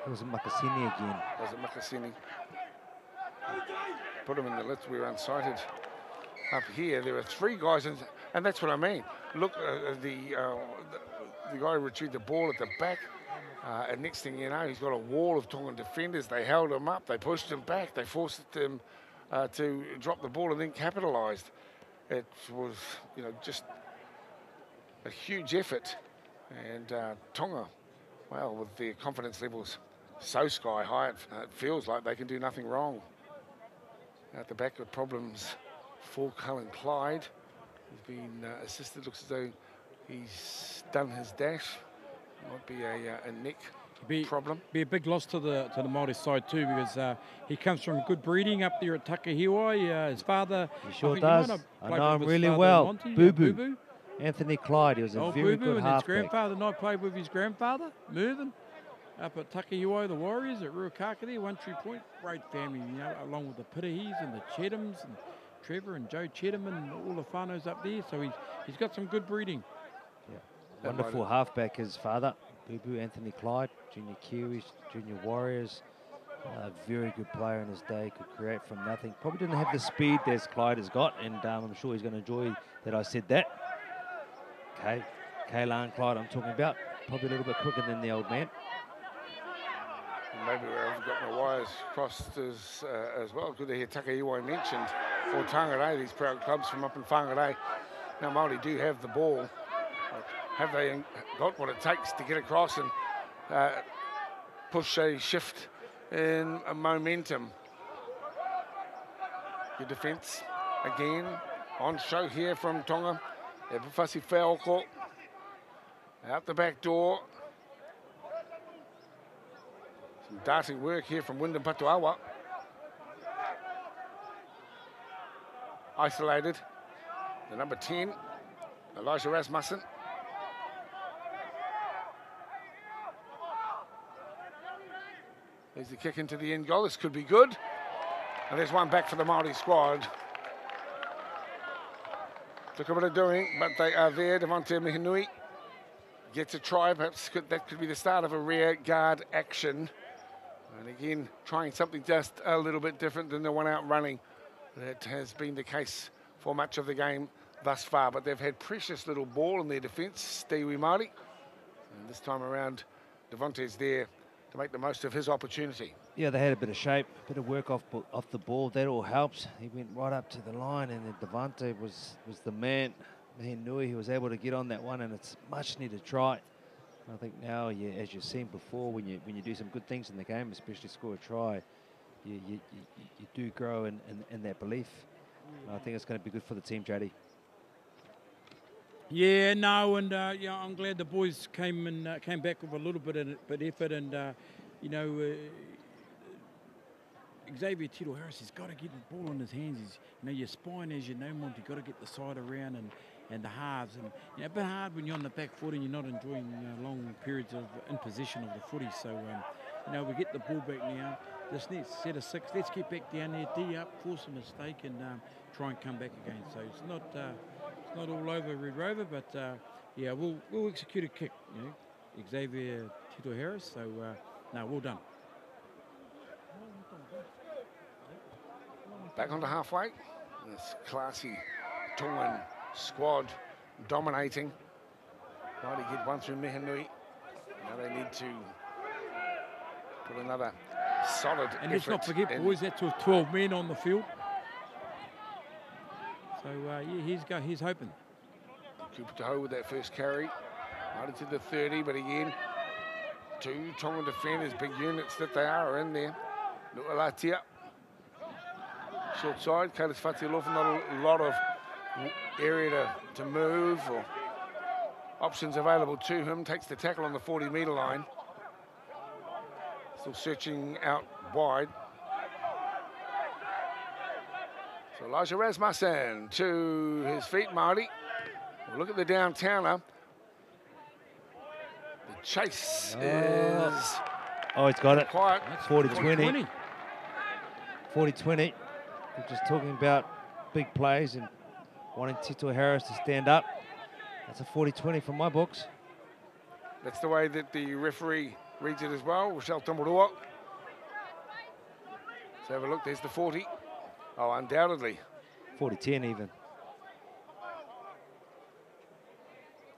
It was Makasini again. Was it Makasini? Put him in the list. We were unsighted. Up here, there are 3 guys, and that's what I mean. Look, the guy retrieved the ball at the back, and next thing you know, he's got a wall of Tongan defenders. They held him up, they pushed him back, they forced him to drop the ball and then capitalised. It was, you know, just a huge effort, and Tonga, well, with their confidence levels so sky high, it feels like they can do nothing wrong. At the back of problems for Cullen Clyde. He's been assisted, looks as though he's done his dash. Might be a neck problem. Be a big loss to the Māori side too, because he comes from good breeding up there at Takahiwai. His father, he sure does. I know him really well. Boo Boo. Anthony Clyde. He was a very good halfback. And his grandfather, and I played with his grandfather, Mervyn, up at Takahiwai, the Warriors at Ruakaka there, 1 3 point. Great family, you know, along with the Pitahis and the Chettams and Trevor and Joe Chettam and all the whānaus up there. So he's got some good breeding. Yeah. Wonderful halfback, his father, Boo Boo, Anthony Clyde, junior Kiwis, junior Warriors. Very good player in his day, could create from nothing. Probably didn't have the speed that Clyde has got, and I'm sure he's going to enjoy that I said that. Okay, Kaylan Clyde I'm talking about, probably a little bit quicker than the old man. Maybe I've got my wires crossed as well. Good to hear Takahiwai mentioned for Tangaray, these proud clubs from up in Whangarei. Now Māori do have the ball. Have they got what it takes to get across and push a shift in a momentum? Good defence again on show here from Tonga. Epifasi Feoko out the back door. Some darting work here from Wyndham Patuawa. Isolated. The number 10, Elijah Rasmussen. There's the kick into the end goal. This could be good. And there's one back for the Māori squad. Took a bit of doing, but they are there. Devonte Mihinui gets a try. Perhaps that could be the start of a rear guard action. And again, trying something just a little bit different than the one out running. That has been the case for much of the game thus far. But they've had precious little ball in their defence, Stewie Māori. And this time around, Devonte's there to make the most of his opportunity. Yeah, they had a bit of shape, a bit of work off the ball. That all helps. He went right up to the line, and then Devonte was the man. Mihinui, he was able to get on that one, and it's much needed try. I think now, as you've seen before, when you do some good things in the game, especially score a try, you do grow in that belief. And I think it's going to be good for the team, JD. Yeah, no, and yeah, I'm glad the boys came back with a little bit of effort, and you know. Xavier Tito Harris has got to get the ball in his hands. Your spine, as you know, Monty, got to get the side around and the halves. And a bit hard when you're on the back foot and you're not enjoying long periods of in possession of the footy. So, we get the ball back now. This next set of 6, let's get back down there, D up, force a mistake, and try and come back again. So it's not all over Red Rover, but yeah, we'll execute a kick. Xavier Tito Harris. So no, well done. Back onto halfway. This classy Tongan squad dominating. Trying to get one through Mihinui. Now they need to put another solid and let's not forget, boys, that's with 12 men on the field. So, yeah, he's hoping. Cooper Taho with that first carry. Right into the 30, but again, 2 Tongan defenders, big units that they are in there. Nualatia. Short side, Kalis Fatialofa, not a lot of area to move or options available to him. Takes the tackle on the 40-metre line. Still searching out wide. So Elijah Rasmussen to his feet, Māori. We'll look at the downtowner. The chase is... Oh, he's got it. Quiet. 40-20. 40-20. We're just talking about big plays and wanting Tito Harris to stand up. That's a 40-20 from my books. That's the way that the referee reads it as well. Rochelle Tamurua. Let's have a look. There's the 40. Oh, undoubtedly. 40-10 even.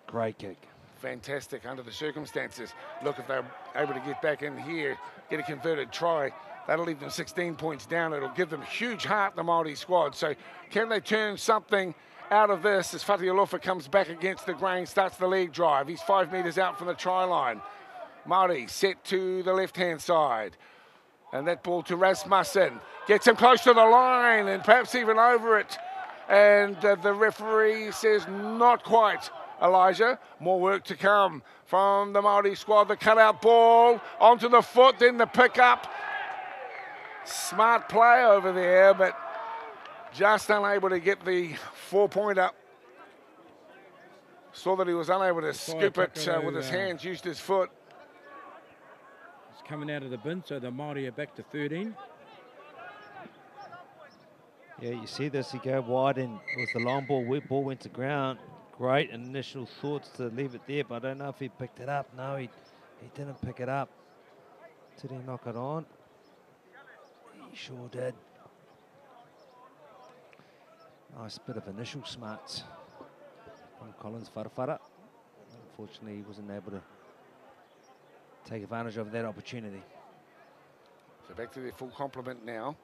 Great kick. Fantastic under the circumstances. Look, if they're able to get back in here, get a converted try, that'll leave them 16 points down. It'll give them huge heart, the Māori squad. So can they turn something out of this as Fatialofa comes back against the grain, starts the leg drive. He's 5 metres out from the try line. Māori set to the left-hand side. And that ball to Rasmussen. Gets him close to the line and perhaps even over it. And the referee says not quite, Elijah. More work to come from the Māori squad. The cutout ball onto the foot, then the pick-up. Smart play over there, but just unable to get the 4-pointer. Saw that he was unable to scoop it with his hands, used his foot. It's coming out of the bin, so the Māori are back to 13. Yeah, you see this, he go wide and it was the long ball, ball went to ground. Great initial thoughts to leave it there, but I don't know if he picked it up. No, he didn't pick it up. Did he knock it on? He sure did. Nice bit of initial smarts from Collins Farafara. Unfortunately, he wasn't able to take advantage of that opportunity. So back to their full complement now.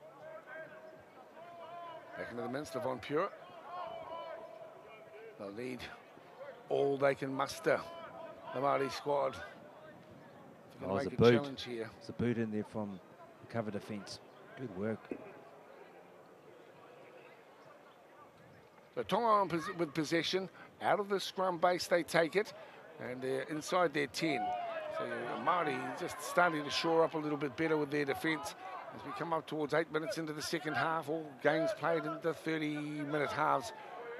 Back into the mints, Von Pure. They'll need all they can muster, the Māori squad. Oh, it's a boot. It's a boot in there from the cover defence. Good work. So Tonga with possession. Out of the scrum base, they take it. And they're inside their 10. So Māori just starting to shore up a little bit better with their defence. As we come up towards 8 minutes into the second half, all games played in the 30-minute halves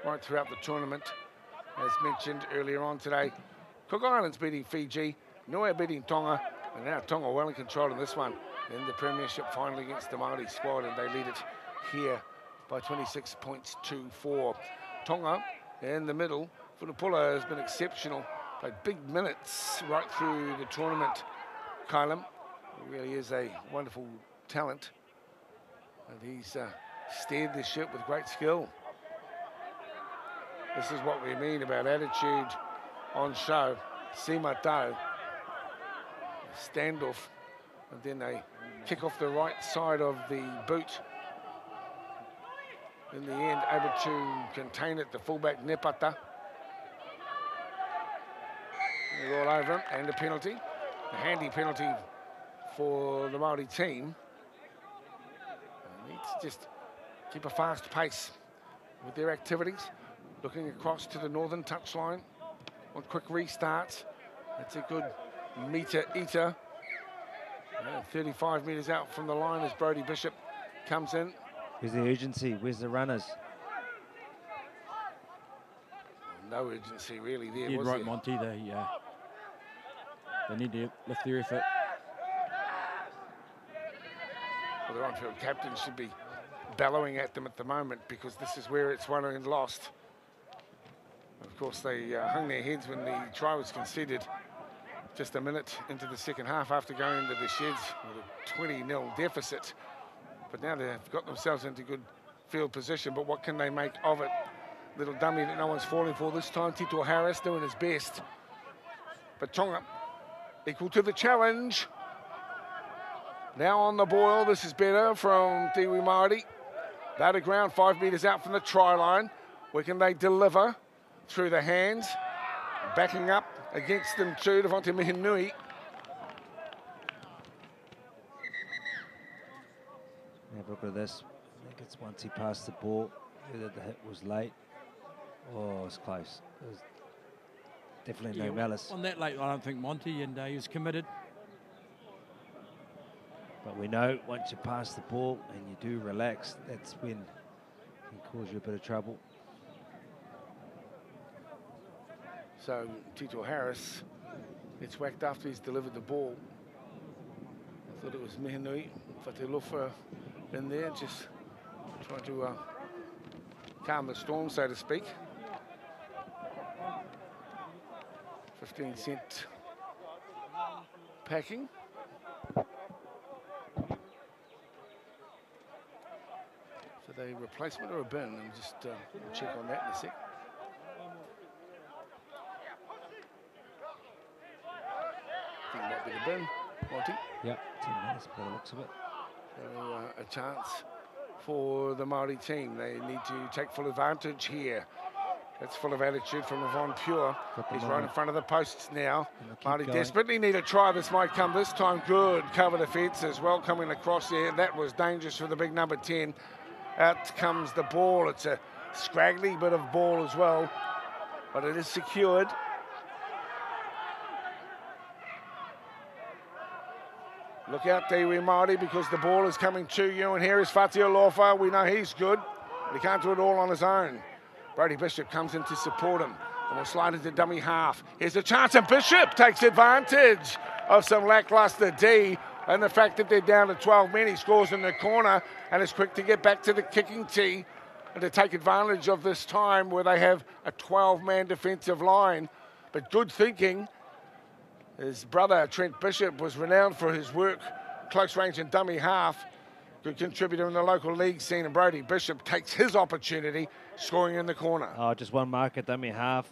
right throughout the tournament. As mentioned earlier on today, Cook Islands beating Fiji, Niue beating Tonga, and now Tonga well in control in this one. in the Premiership final against the Māori squad, and they lead it here by 26 points to 4. Tonga in the middle. Futapula has been exceptional, played big minutes right through the tournament. Kylam really is a wonderful talent, and he's steered this ship with great skill. This is what we mean about attitude on show. Sima Tau, standoff, and then they kick off the right side of the boot. In the end, able to contain it, the fullback Nepata. They're all over him, and a penalty. A handy penalty for the Māori team. They need to just keep a fast pace with their activities. Looking across to the northern touchline on quick restarts. That's a good meter eater. 35 metres out from the line as Brodie Bishop comes in. Where's the urgency? Where's the runners? No urgency really there, You're was right, there? Monty. They need to lift their effort. Well, their on-field captain should be bellowing at them at the moment, because this is where it's won and lost. Of course, they hung their heads when the try was conceded just a minute into the second half after going into the sheds with a 20-0 deficit. But now they've got themselves into good field position, but what can they make of it? Little dummy that no one's falling for this time, Tito Harris doing his best. But Tonga equal to the challenge. Now on the boil, this is better from Tiwi Māori. They're to ground 5 metres out from the try line. Where can they deliver? Through the hands. Backing up against them too, Devonte Mihinui. Have a look at this. I think it's once he passed the ball, whether the hit was late. Oh, it's close. It was definitely no malice. On that late, I don't think Monty, and he was committed. But we know once you pass the ball and you do relax, that's when it can cause you a bit of trouble. So Tito Harris gets whacked after he's delivered the ball. I thought it was Mihinui, Fatilufa in there, just trying to calm the storm, so to speak. 15-cent packing. So they replacement or a bin? I'll just check on that in a sec. I think it might be the bin, Monty. Yep, 10 minutes by the looks of it. So, a chance for the Māori team. They need to take full advantage here. That's full of attitude from Yvonne Pure. He's right in front of the posts now. Māori desperately need a try. This might come this time. Good cover defence as well coming across there. That was dangerous for the big number 10. Out comes the ball. It's a scraggly bit of ball as well, but it is secured. Look out, Tiwi Māori, because the ball is coming to you, and here is Fatia Lofa. We know he's good, but he can't do it all on his own. Brodie Bishop comes in to support him, and will slide into dummy half. Here's a chance, and Bishop takes advantage of some lackluster D, and the fact that they're down to 12 men. He scores in the corner, and is quick to get back to the kicking tee, and to take advantage of this time where they have a 12-man defensive line. But good thinking. His brother, Trent Bishop, was renowned for his work, close range and dummy half. Good contributor in the local league scene, and Brodie Bishop takes his opportunity, scoring in the corner. Oh, just one marker, dummy half.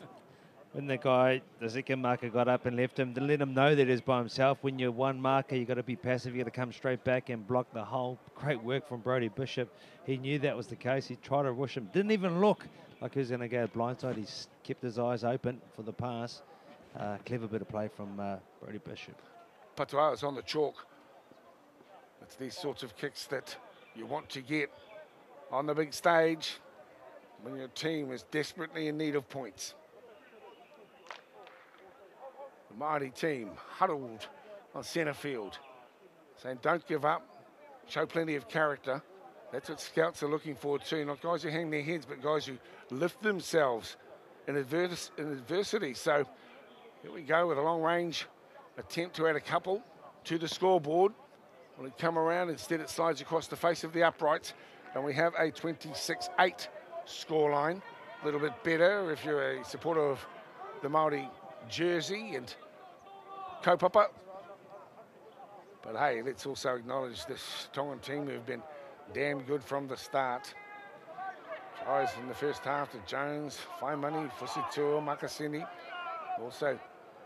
When the second marker got up and left him, to let him know that he's by himself. When you're one marker, you've got to be passive. You've got to come straight back and block the hole. Great work from Brodie Bishop. He knew that was the case. He tried to rush him. Didn't even look like he was going to go blindside. He kept his eyes open for the pass. Clever bit of play from Brodie Bishop. Patoa is on the chalk. It's these sorts of kicks that you want to get on the big stage when your team is desperately in need of points. The Māori team huddled on centre field, saying don't give up, show plenty of character. That's what scouts are looking for too, not guys who hang their heads, but guys who lift themselves in adversity. So here we go with a long range attempt to add a couple to the scoreboard. Will it come around? Instead, it slides across the face of the uprights, and we have a 26-8 scoreline. A little bit better if you're a supporter of the Māori jersey and kaupapa. But hey, let's also acknowledge this Tongan team who've been damn good from the start. Tries in the first half to Jones, Faimani, Fusitua, Makasini. Also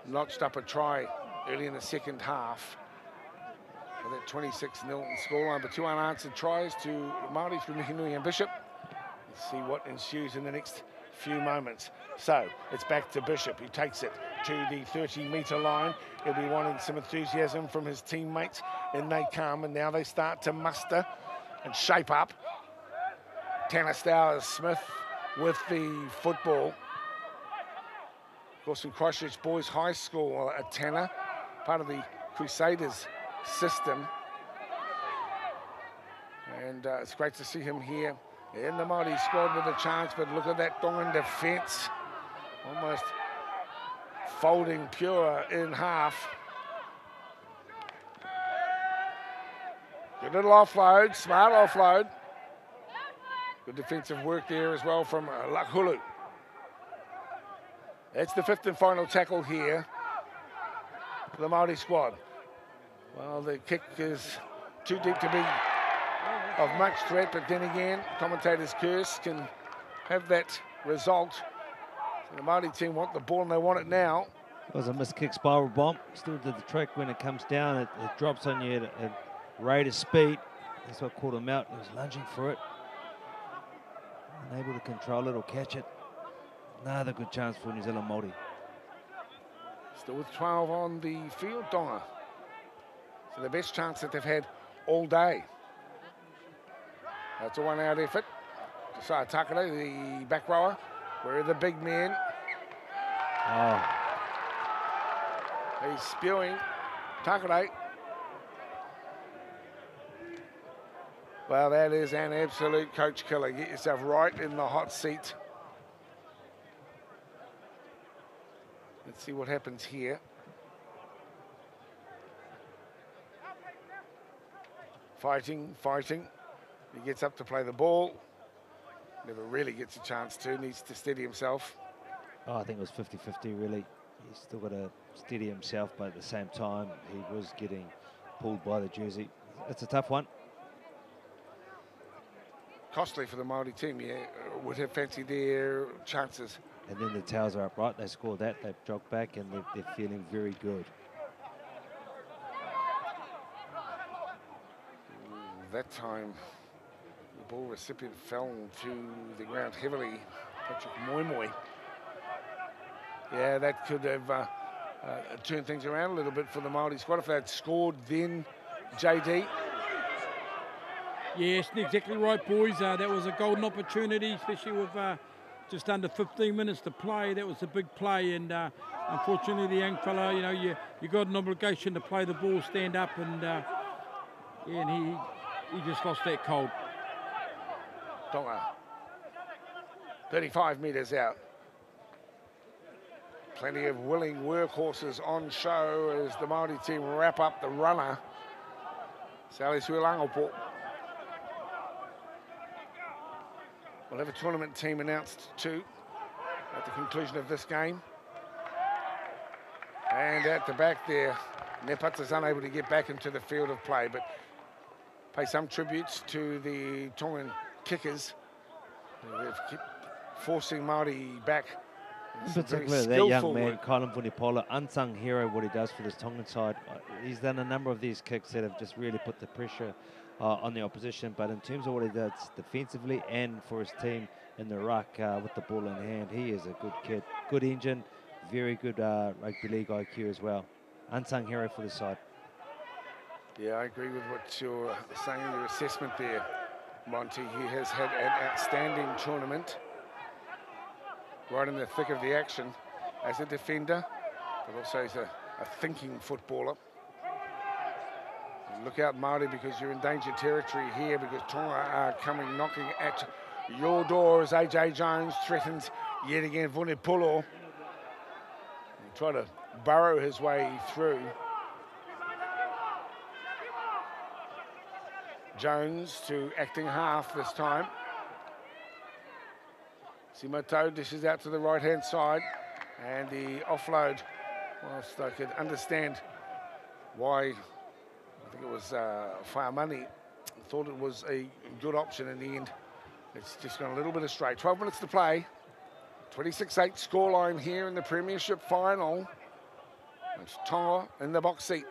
notched up a try early in the second half for that 26-0 scoreline, but 2 unanswered tries to Māori through Mihinui and Bishop. Let's see what ensues in the next few moments. So it's back to Bishop, who takes it to the 30-metre line. He'll be wanting some enthusiasm from his teammates. In they come, and now they start to muster and shape up. Tanner Stowers-Smith with the football. Of course, in Christchurch Boys High School, a Tanner, part of the Crusaders system. And it's great to see him here in the Māori squad with a chance, but look at that Tongan defence. Almost folding Pure in half. Good little offload, smart offload. Good defensive work there as well from Lakhulu. That's the 5th and final tackle here for the Māori squad. Well, the kick is too deep to be of much threat, but then again, commentators' curse can have that result. So the Māori team want the ball and they want it now. It was a missed kick spiral bomb. Still did the trick. When it comes down, it drops on you at rate of speed. That's what caught him out. He was lunging for it. Unable to control it or catch it. Another good chance for New Zealand Māori. Still with 12 on the field, Tonga. So the best chance that they've had all day. That's a one-out effort. Josiah Takare, the back rower. Where are the big men? Oh. He's spewing. Takare. Well, that is an absolute coach killer. Get yourself right in the hot seat. Let's see what happens here. Fighting. He gets up to play the ball. Never really gets a chance to. Needs to steady himself. Oh, I think it was 50-50, really. He's still got to steady himself, but at the same time, he was getting pulled by the jersey. It's a tough one. Costly for the Māori team, yeah. Would have fancied their chances. And then the Towers are upright. They scored that. They've jogged back, and they're feeling very good. That time, the ball recipient fell to the ground heavily. Patrick Moimoi. Yeah, that could have turned things around a little bit for the Māori squad if they had scored then, JD. Yes, exactly right, boys. That was a golden opportunity, especially with just under 15 minutes to play. That was a big play, and unfortunately, the young fella, you know, you got an obligation to play the ball, stand up, and he just lost that cold. Tonga, 35 metres out. Plenty of willing workhorses on show as the Māori team wrap up the runner. Sally Suelangopo. We'll have a tournament team announced too at the conclusion of this game. And at the back there, Nepata's unable to get back into the field of play, but pay some tributes to the Tongan kickers. They've kept forcing Māori back. In particular, that young man, Kylum Vunipola, unsung hero, what he does for this Tongan side. He's done a number of these kicks that have just really put the pressure on the opposition, but in terms of what he does defensively and for his team in the ruck with the ball in hand, he is a good kid. Good engine, very good rugby league IQ as well. Unsung hero for the side. Yeah, I agree with what you're saying, your assessment there, Monty. He has had an outstanding tournament, right in the thick of the action as a defender, but also as a thinking footballer. Look out, Māori, because you're in danger territory here, because Tonga are coming knocking at your door as AJ Jones threatens yet again Vunipola. Try to burrow his way through. Jones to acting half this time. Simoto dishes out to the right-hand side, and the offload, whilst I could understand why, I think it was Fire Money, thought it was a good option in the end. It's just gone a little bit astray. 12 minutes to play. 26-8 scoreline here in the Premiership final. It's Tonga in the box seat,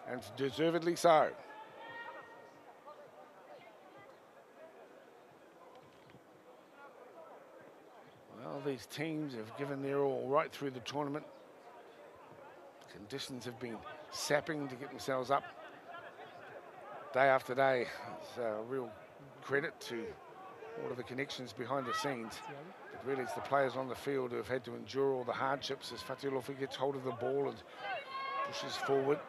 and deservedly so. Well, these teams have given their all right through the tournament. Conditions have been sapping to get themselves up day after day. It's a real credit to all of the connections behind the scenes. But really, it's the players on the field who have had to endure all the hardships as Fatialofa gets hold of the ball and pushes forward.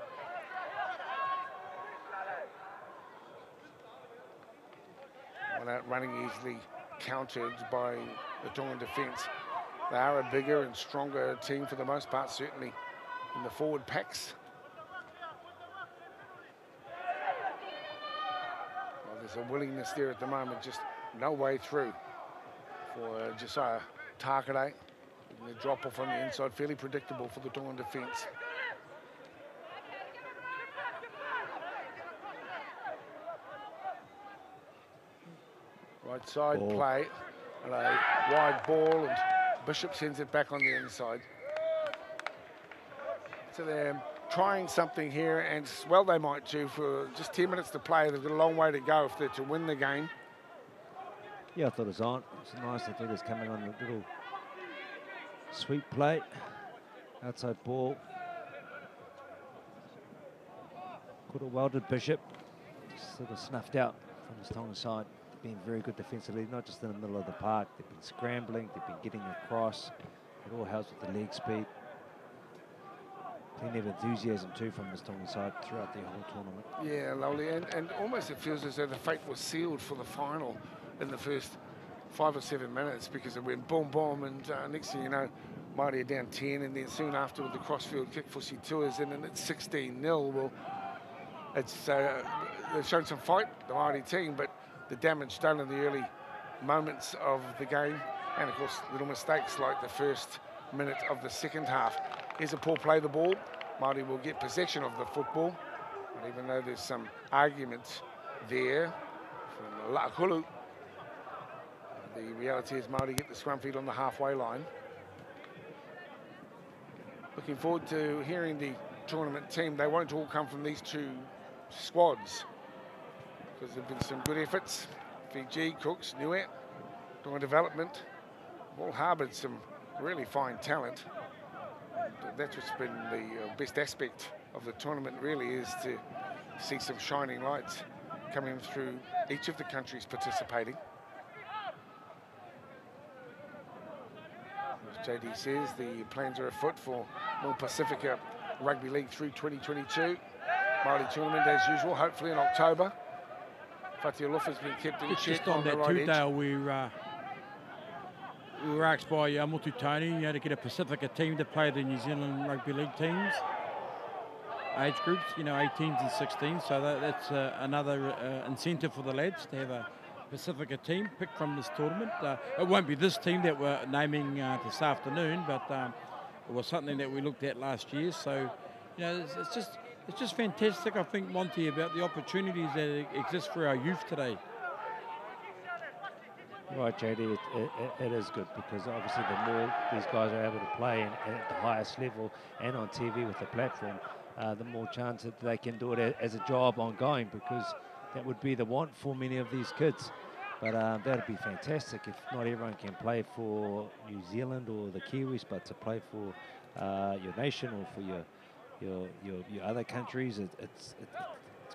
One out running easily countered by the Tongan defence. They are a bigger and stronger team for the most part, certainly in the forward packs. Well, there's a willingness there at the moment, just no way through for Josiah Takare. The drop off on the inside, fairly predictable for the Tongan defence. Right side play, and a wide ball, and Bishop sends it back on the inside. So they're trying something here, and well, they might too. For just 10 minutes to play, they've got a long way to go if they're to win the game. Yeah, I thought it was on. It's nice. I thought it was coming on a little sweep play. Outside ball. Could have welded Bishop. Just sort of snuffed out from the Tongan side. They've been very good defensively, not just in the middle of the park. They've been scrambling. They've been getting across. It all helps with the leg speed. Plenty of enthusiasm too from this Tongan side throughout the whole tournament. Yeah, lovely. And almost it feels as though the fate was sealed for the final in the first 5 or 7 minutes, because it went boom, boom, and next thing you know, Māori are down 10, and then soon after with the crossfield kick for Situas in, and it's 16-0. Well, it's they've shown some fight, the Māori team, but the damage done in the early moments of the game, and of course little mistakes like the first minute of the second half. Here's a poor play the ball. Māori will get possession of the football, and even though there's some arguments there from La'akulu, the reality is Māori get the scrum feed on the halfway line. Looking forward to hearing the tournament team. They won't all come from these two squads, because there have been some good efforts. Fiji, Cooks, Niue, Tonga Development, all harboured some really fine talent. And that's what's been the best aspect of the tournament, really, is to see some shining lights coming through each of the countries participating. As JD says, the plans are afoot for more Pacifica Rugby League through 2022. Māori tournament as usual, hopefully in October. Fatialofa's been kept in check just on that right two-day, we were asked by Motu Tony to get a Pacifica team to play the New Zealand Rugby League teams, age groups, 18s and 16s. So that's another incentive for the lads to have a Pacifica team picked from this tournament. It won't be this team that we're naming this afternoon, but it was something that we looked at last year. So, it's just fantastic, I think, Monty, about the opportunities that exist for our youth today. Right, JD, it is good, because obviously the more these guys are able to play and at the highest level and on TV with the platform, the more chance that they can do it as a job ongoing, because that would be the want for many of these kids. But that'd be fantastic if not everyone can play for New Zealand or the Kiwis, but to play for your nation or for your other countries. It's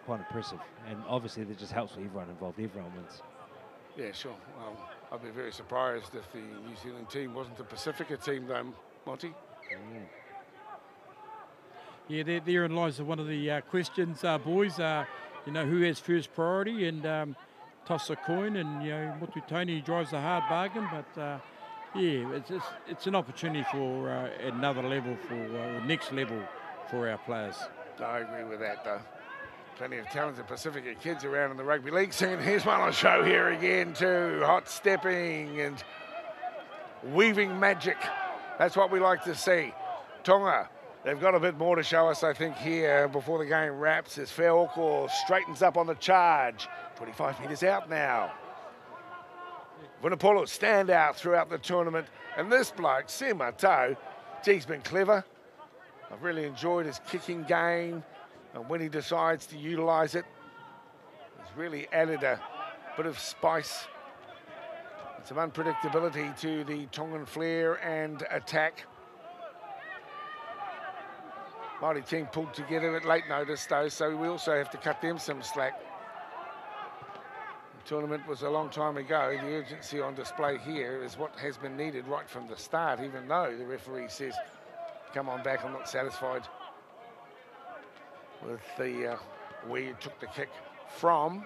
quite impressive, and obviously that just helps with everyone involved. Everyone wins. Yeah, sure. I'd be very surprised if the New Zealand team wasn't a Pacifica team, though, Monty. Yeah, therein lies one of the questions, boys. Who has first priority, and toss a coin, and Motu Tony drives a hard bargain. But it's an opportunity for another level, for next level for our players. I agree with that, though. Plenty of talented Pacifica kids around in the rugby league scene. Here's one on show here again too. Hot stepping and weaving magic. That's what we like to see. Tonga, they've got a bit more to show us, I think, here before the game wraps as Feaoko straightens up on the charge. 25 metres out now. Vunipola stand out throughout the tournament. And this bloke, Simatau, he's been clever. I've really enjoyed his kicking game. And when he decides to utilise it, he's really added a bit of spice and some unpredictability to the Tongan flair and attack. Māori team pulled together at late notice, though, so we also have to cut them some slack. The tournament was a long time ago. The urgency on display here is what has been needed right from the start, even though the referee says, come on back, I'm not satisfied with the where you took the kick from.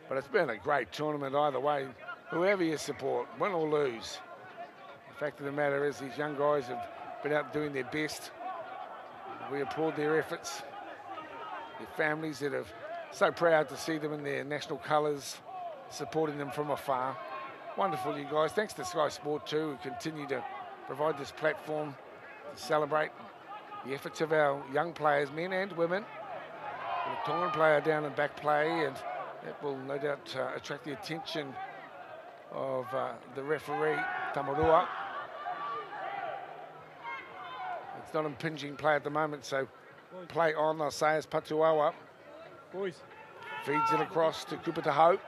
But it's been a great tournament either way. Whoever you support, win or lose. The fact of the matter is these young guys have been out doing their best. We applaud their efforts. Their families that are so proud to see them in their national colours, supporting them from afar. Wonderful, you guys. Thanks to Sky Sport too, who continue to provide this platform to celebrate the efforts of our young players, men and women. The Tongan player down in back play, and that will no doubt attract the attention of the referee, Tamarua. It's not impinging play at the moment, so play on, they'll say, as Patuawa. Boys. Feeds it across to Kupataho.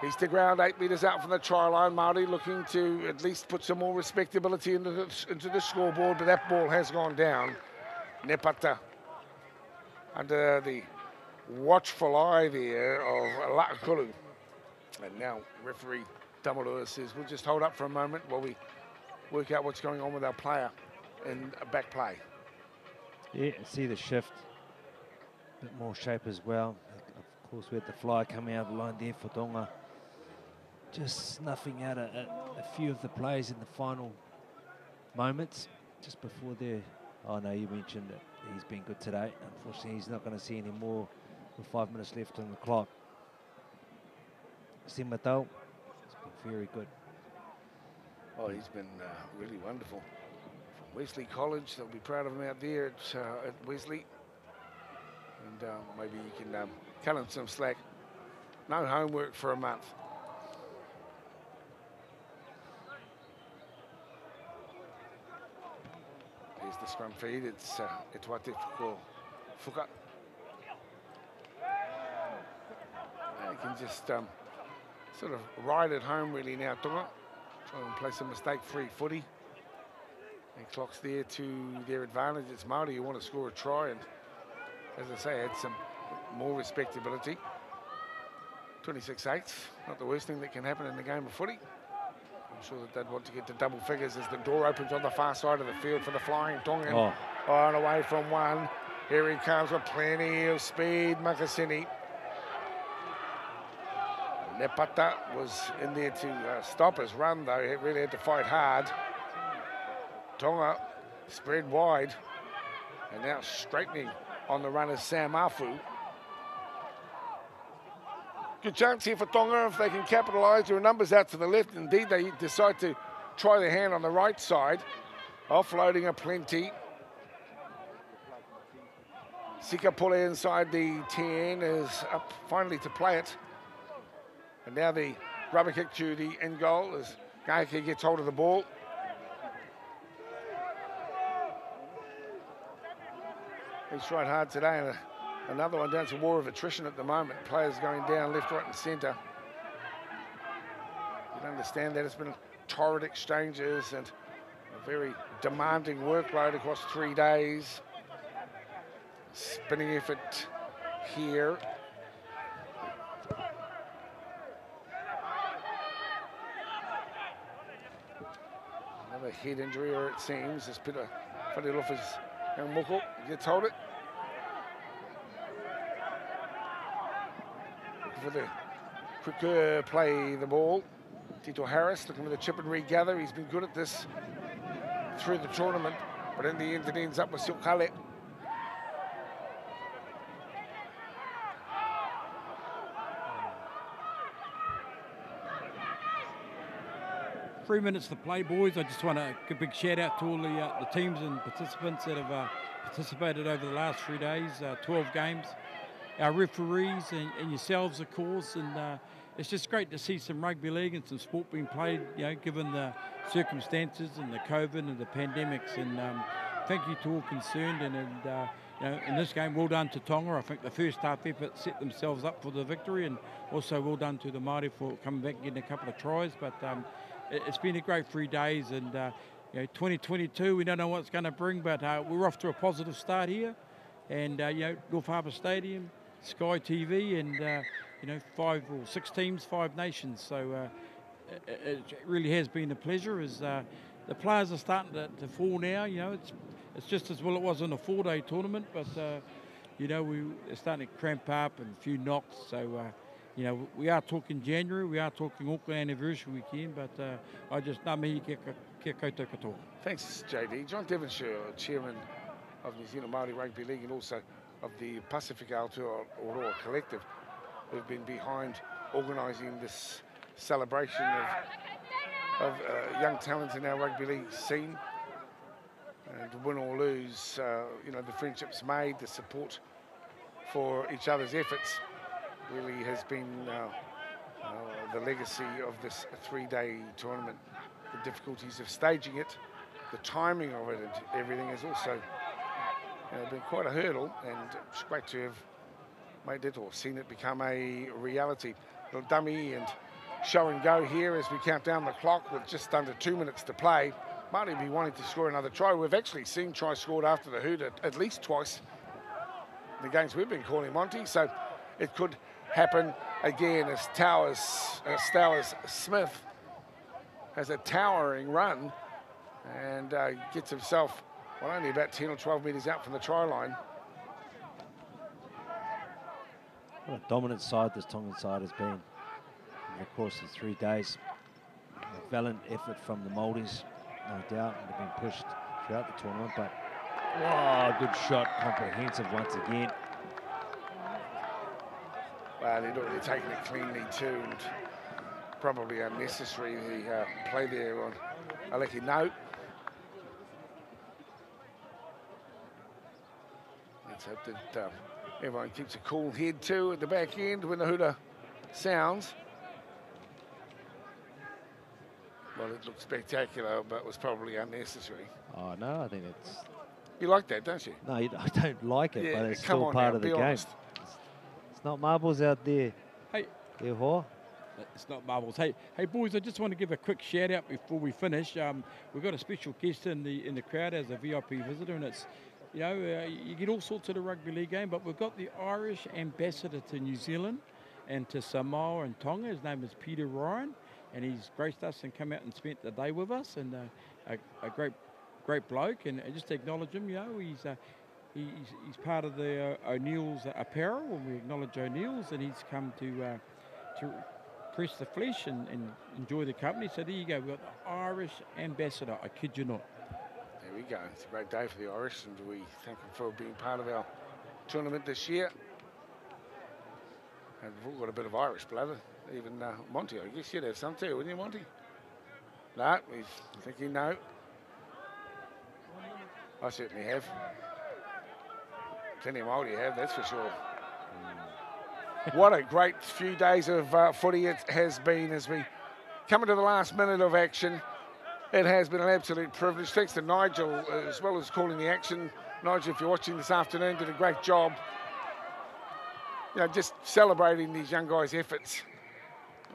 He's to ground 8 metres out from the try line. Māori looking to at least put some more respectability into the scoreboard, but that ball has gone down. Nepata under the watchful eye there of La'akulu. And now referee Tamarua says, we'll just hold up for a moment while we work out what's going on with our player in a back play. Yeah, see the shift. A bit more shape as well. Of course, we had the fly coming out of the line there for Tonga. Just snuffing out a few of the plays in the final moments, just before there. Oh no, you mentioned that he's been good today. Unfortunately, he's not going to see any more with 5 minutes left on the clock. Simatau has been very good. Oh, he's been really wonderful. From Wesley College, they'll be proud of him out there at Wesley. And maybe you can cut him some slack. No homework for a month. Here's the scrum feed. It's Etwate Fuka. You can just sort of ride it home really now, Tonga. Try and play some mistake-free footy. And clock's there to their advantage. It's Māori who want to score a try, and as I say, add some more respectability. 26-8, not the worst thing that can happen in the game of footy. I'm sure that they'd want to get to double figures as the door opens on the far side of the field for the flying Tongan. On away from one. Here he comes with plenty of speed, Makasini. Nepata was in there to stop his run, though. He really had to fight hard. Tonga spread wide. And now straightening on the run is Sam Afu. Good chance here for Tonga if they can capitalise. There are numbers out to the left. Indeed, they decide to try their hand on the right side. Offloading a plenty. Sikapule inside the 10 is up finally to play it. And now the rubber kick to the end goal as Gaiki gets hold of the ball. He's tried hard today, and another one down. It's a war of attrition at the moment. Players going down left, right and centre. You can understand that. It's been torrid exchanges and a very demanding workload across 3 days. Spinning effort here. Another head injury, or it seems, as Peter Wharelofa's young Moko gets hold it. For the quicker play the ball. Tito Harris looking for the chip and regather. He's been good at this through the tournament, but in the end it ends up with Silkale 3 minutes to play, boys. I just want to give a big shout out to all the teams and participants that have participated over the last 3 days, 12 games. Our referees and yourselves, of course, and it's just great to see some rugby league and some sport being played, given the circumstances and the COVID and the pandemics. And thank you to all concerned. And in this game, well done to Tonga. I think the first half effort set themselves up for the victory, and also well done to the Māori for coming back and getting a couple of tries. But it's been a great 3 days, and 2022, we don't know what it's going to bring, but we're off to a positive start here. And North Harbour Stadium, Sky TV, and 5 or 6 teams, 5 nations. So it really has been a pleasure. As the players are starting to fall now, it's just as well it was in a 4-day tournament, but we're starting to cramp up and a few knocks. So we are talking January, we are talking Auckland anniversary weekend, but I just ngā mihi kia koutou katoa. Thanks, JD. John Devonshire, Chairman of New Zealand Māori Rugby League and also of the Pacific Aotearoa Collective, who've been behind organising this celebration of young talents in our rugby league scene. And win or lose, the friendships made, the support for each other's efforts really has been the legacy of this 3-day tournament. The difficulties of staging it, the timing of it and everything has also been quite a hurdle, and it's great to have made it or seen it become a reality. A little dummy and show and go here as we count down the clock with just under 2 minutes to play. Māori be wanting to score another try. We've actually seen tries scored after the hoot at least twice in the games we've been calling, Monty, so it could happen again as Stowers Smith has a towering run and gets himself only about 10 or 12 metres out from the try line. What a dominant side this Tongan side has been in the course of 3 days. A valiant effort from the Māoris, no doubt, and they've been pushed throughout the tournament, but good shot, comprehensive once again. Well, they're taking it cleanly too, and probably unnecessary, the play there on Aleki Note. Let's hope that everyone keeps a cool head too at the back end when the hooter sounds. Well, it looked spectacular, but was probably unnecessary. Oh, no, I think it's... You like that, don't you? No, I don't like it, but it's still part now, of the game. Honest. It's not marbles out there. Hey. There, Hoa. It's not marbles. Hey, boys! I just want to give a quick shout out before we finish. We've got a special guest in the crowd as a VIP visitor, and it's you get all sorts at a rugby league game, but we've got the Irish ambassador to New Zealand and to Samoa and Tonga. His name is Peter Ryan, and he's graced us and come out and spent the day with us, and a great bloke. And just to acknowledge him, he's part of the O'Neill's apparel, and we acknowledge O'Neill's, and he's come to press the flesh and enjoy the company. So there you go, we've got the Irish ambassador, I kid you not. There we go, it's a great day for the Irish, and we thank them for being part of our tournament this year. And we've all got a bit of Irish blood, even Monty, I guess you'd have some too, wouldn't you, Monty? No, he's thinking no. I certainly have. Plenty of Māori have, that's for sure. What a great few days of footy it has been as we come into the last minute of action. It has been an absolute privilege. Thanks to Nigel as well as calling the action. Nigel, if you're watching this afternoon, did a great job. Just celebrating these young guys' efforts.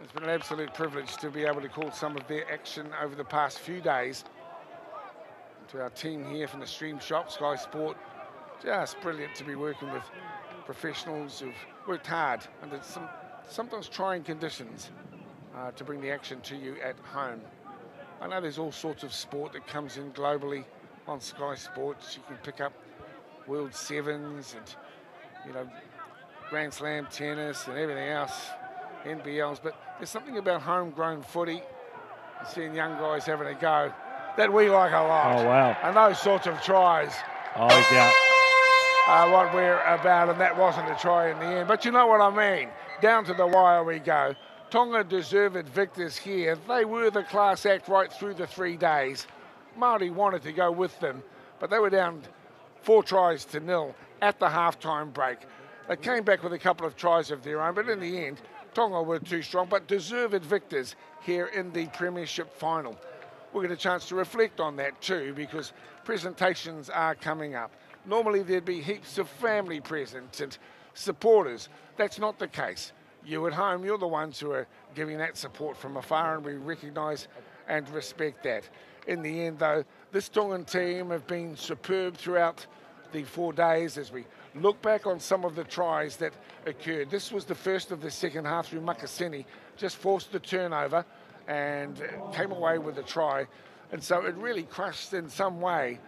It's been an absolute privilege to be able to call some of their action over the past few days. And to our team here from the Stream Shop, Sky Sport, just brilliant to be working with professionals who've worked hard under sometimes trying conditions to bring the action to you at home. I know there's all sorts of sport that comes in globally on Sky Sports. You can pick up World Sevens and, Grand Slam tennis and everything else, NBLs, but there's something about homegrown footy and seeing young guys having a go that we like a lot. Oh, wow. And those sorts of tries. Oh, he's out. What we're about, and that wasn't a try in the end. But you know what I mean. Down to the wire we go. Tonga deserved victors here. They were the class act right through the 3 days. Māori wanted to go with them, but they were down 4 tries to 0 at the halftime break. They came back with a couple of tries of their own, but in the end, Tonga were too strong, but deserved victors here in the Premiership final. We'll get a chance to reflect on that too, because presentations are coming up. Normally there'd be heaps of family present and supporters. That's not the case. You at home, you're the ones who are giving that support from afar, and we recognise and respect that. In the end, though, this Tongan team have been superb throughout the 4 days as we look back on some of the tries that occurred. This was the first of the second half through Makasini, just forced the turnover and came away with a try. And so it really crushed in some way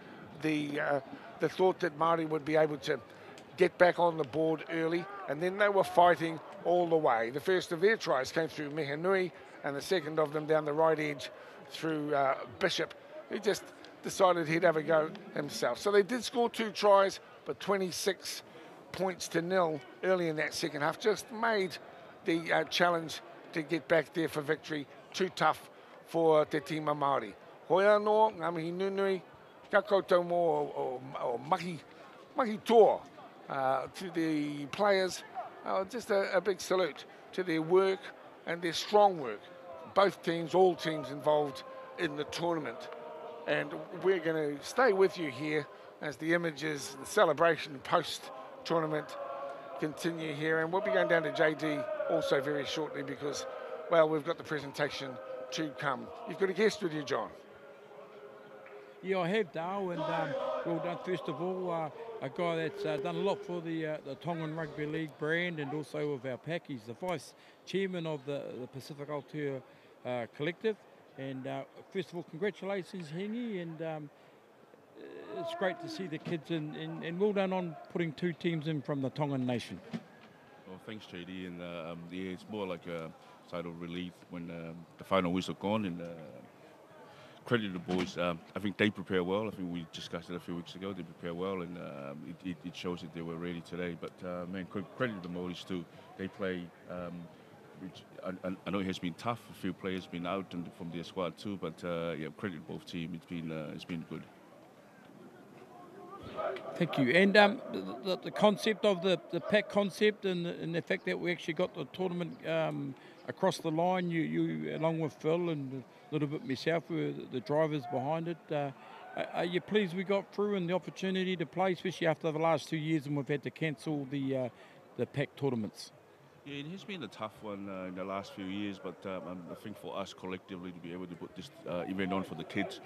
the thought that Māori would be able to get back on the board early, and then they were fighting all the way. The first of their tries came through Mehanui, and the second of them down the right edge through Bishop, who just decided he'd have a go himself. So they did score 2 tries, but 26 points to 0 early in that second half just made the challenge to get back there for victory too tough for Te Tima Māori. Hoi anō, ngā mihi nunui, ka koutou mō o mahi toa to the players. Just a big salute to their work and their strong work. Both teams, all teams involved in the tournament. And we're going to stay with you here as the images, the celebration post-tournament continue here. And we'll be going down to JD also very shortly because, well, we've got the presentation to come. You've got a guest with you, John. Yeah, I have, Dale, and well done, first of all, a guy that's done a lot for the Tongan Rugby League brand and also of our pack. He's the Vice Chairman of the Pacific Aotea Collective. And first of all, congratulations, Hengi, and it's great to see the kids, and well done on putting 2 teams in from the Tongan nation. Well, thanks, JD, and yeah, it's more like a side of relief when the final whistle gone, and credit to the boys. I think they prepare well. I think we discussed it a few weeks ago. They prepare well, and it shows that they were ready today. But man, credit to the Māoris too. They play. Which I know it has been tough. A few players been out from their squad too. But yeah, credit to both teams. It's been good. Thank you. And the concept of the pack concept and the fact that we actually got the tournament across the line, you along with Phil and a little bit myself were the drivers behind it. Are you pleased we got through and the opportunity to play, especially after the last 2 years and we've had to cancel the pack tournaments? Yeah, it has been a tough one in the last few years, but I think for us collectively to be able to put this event on for the kids,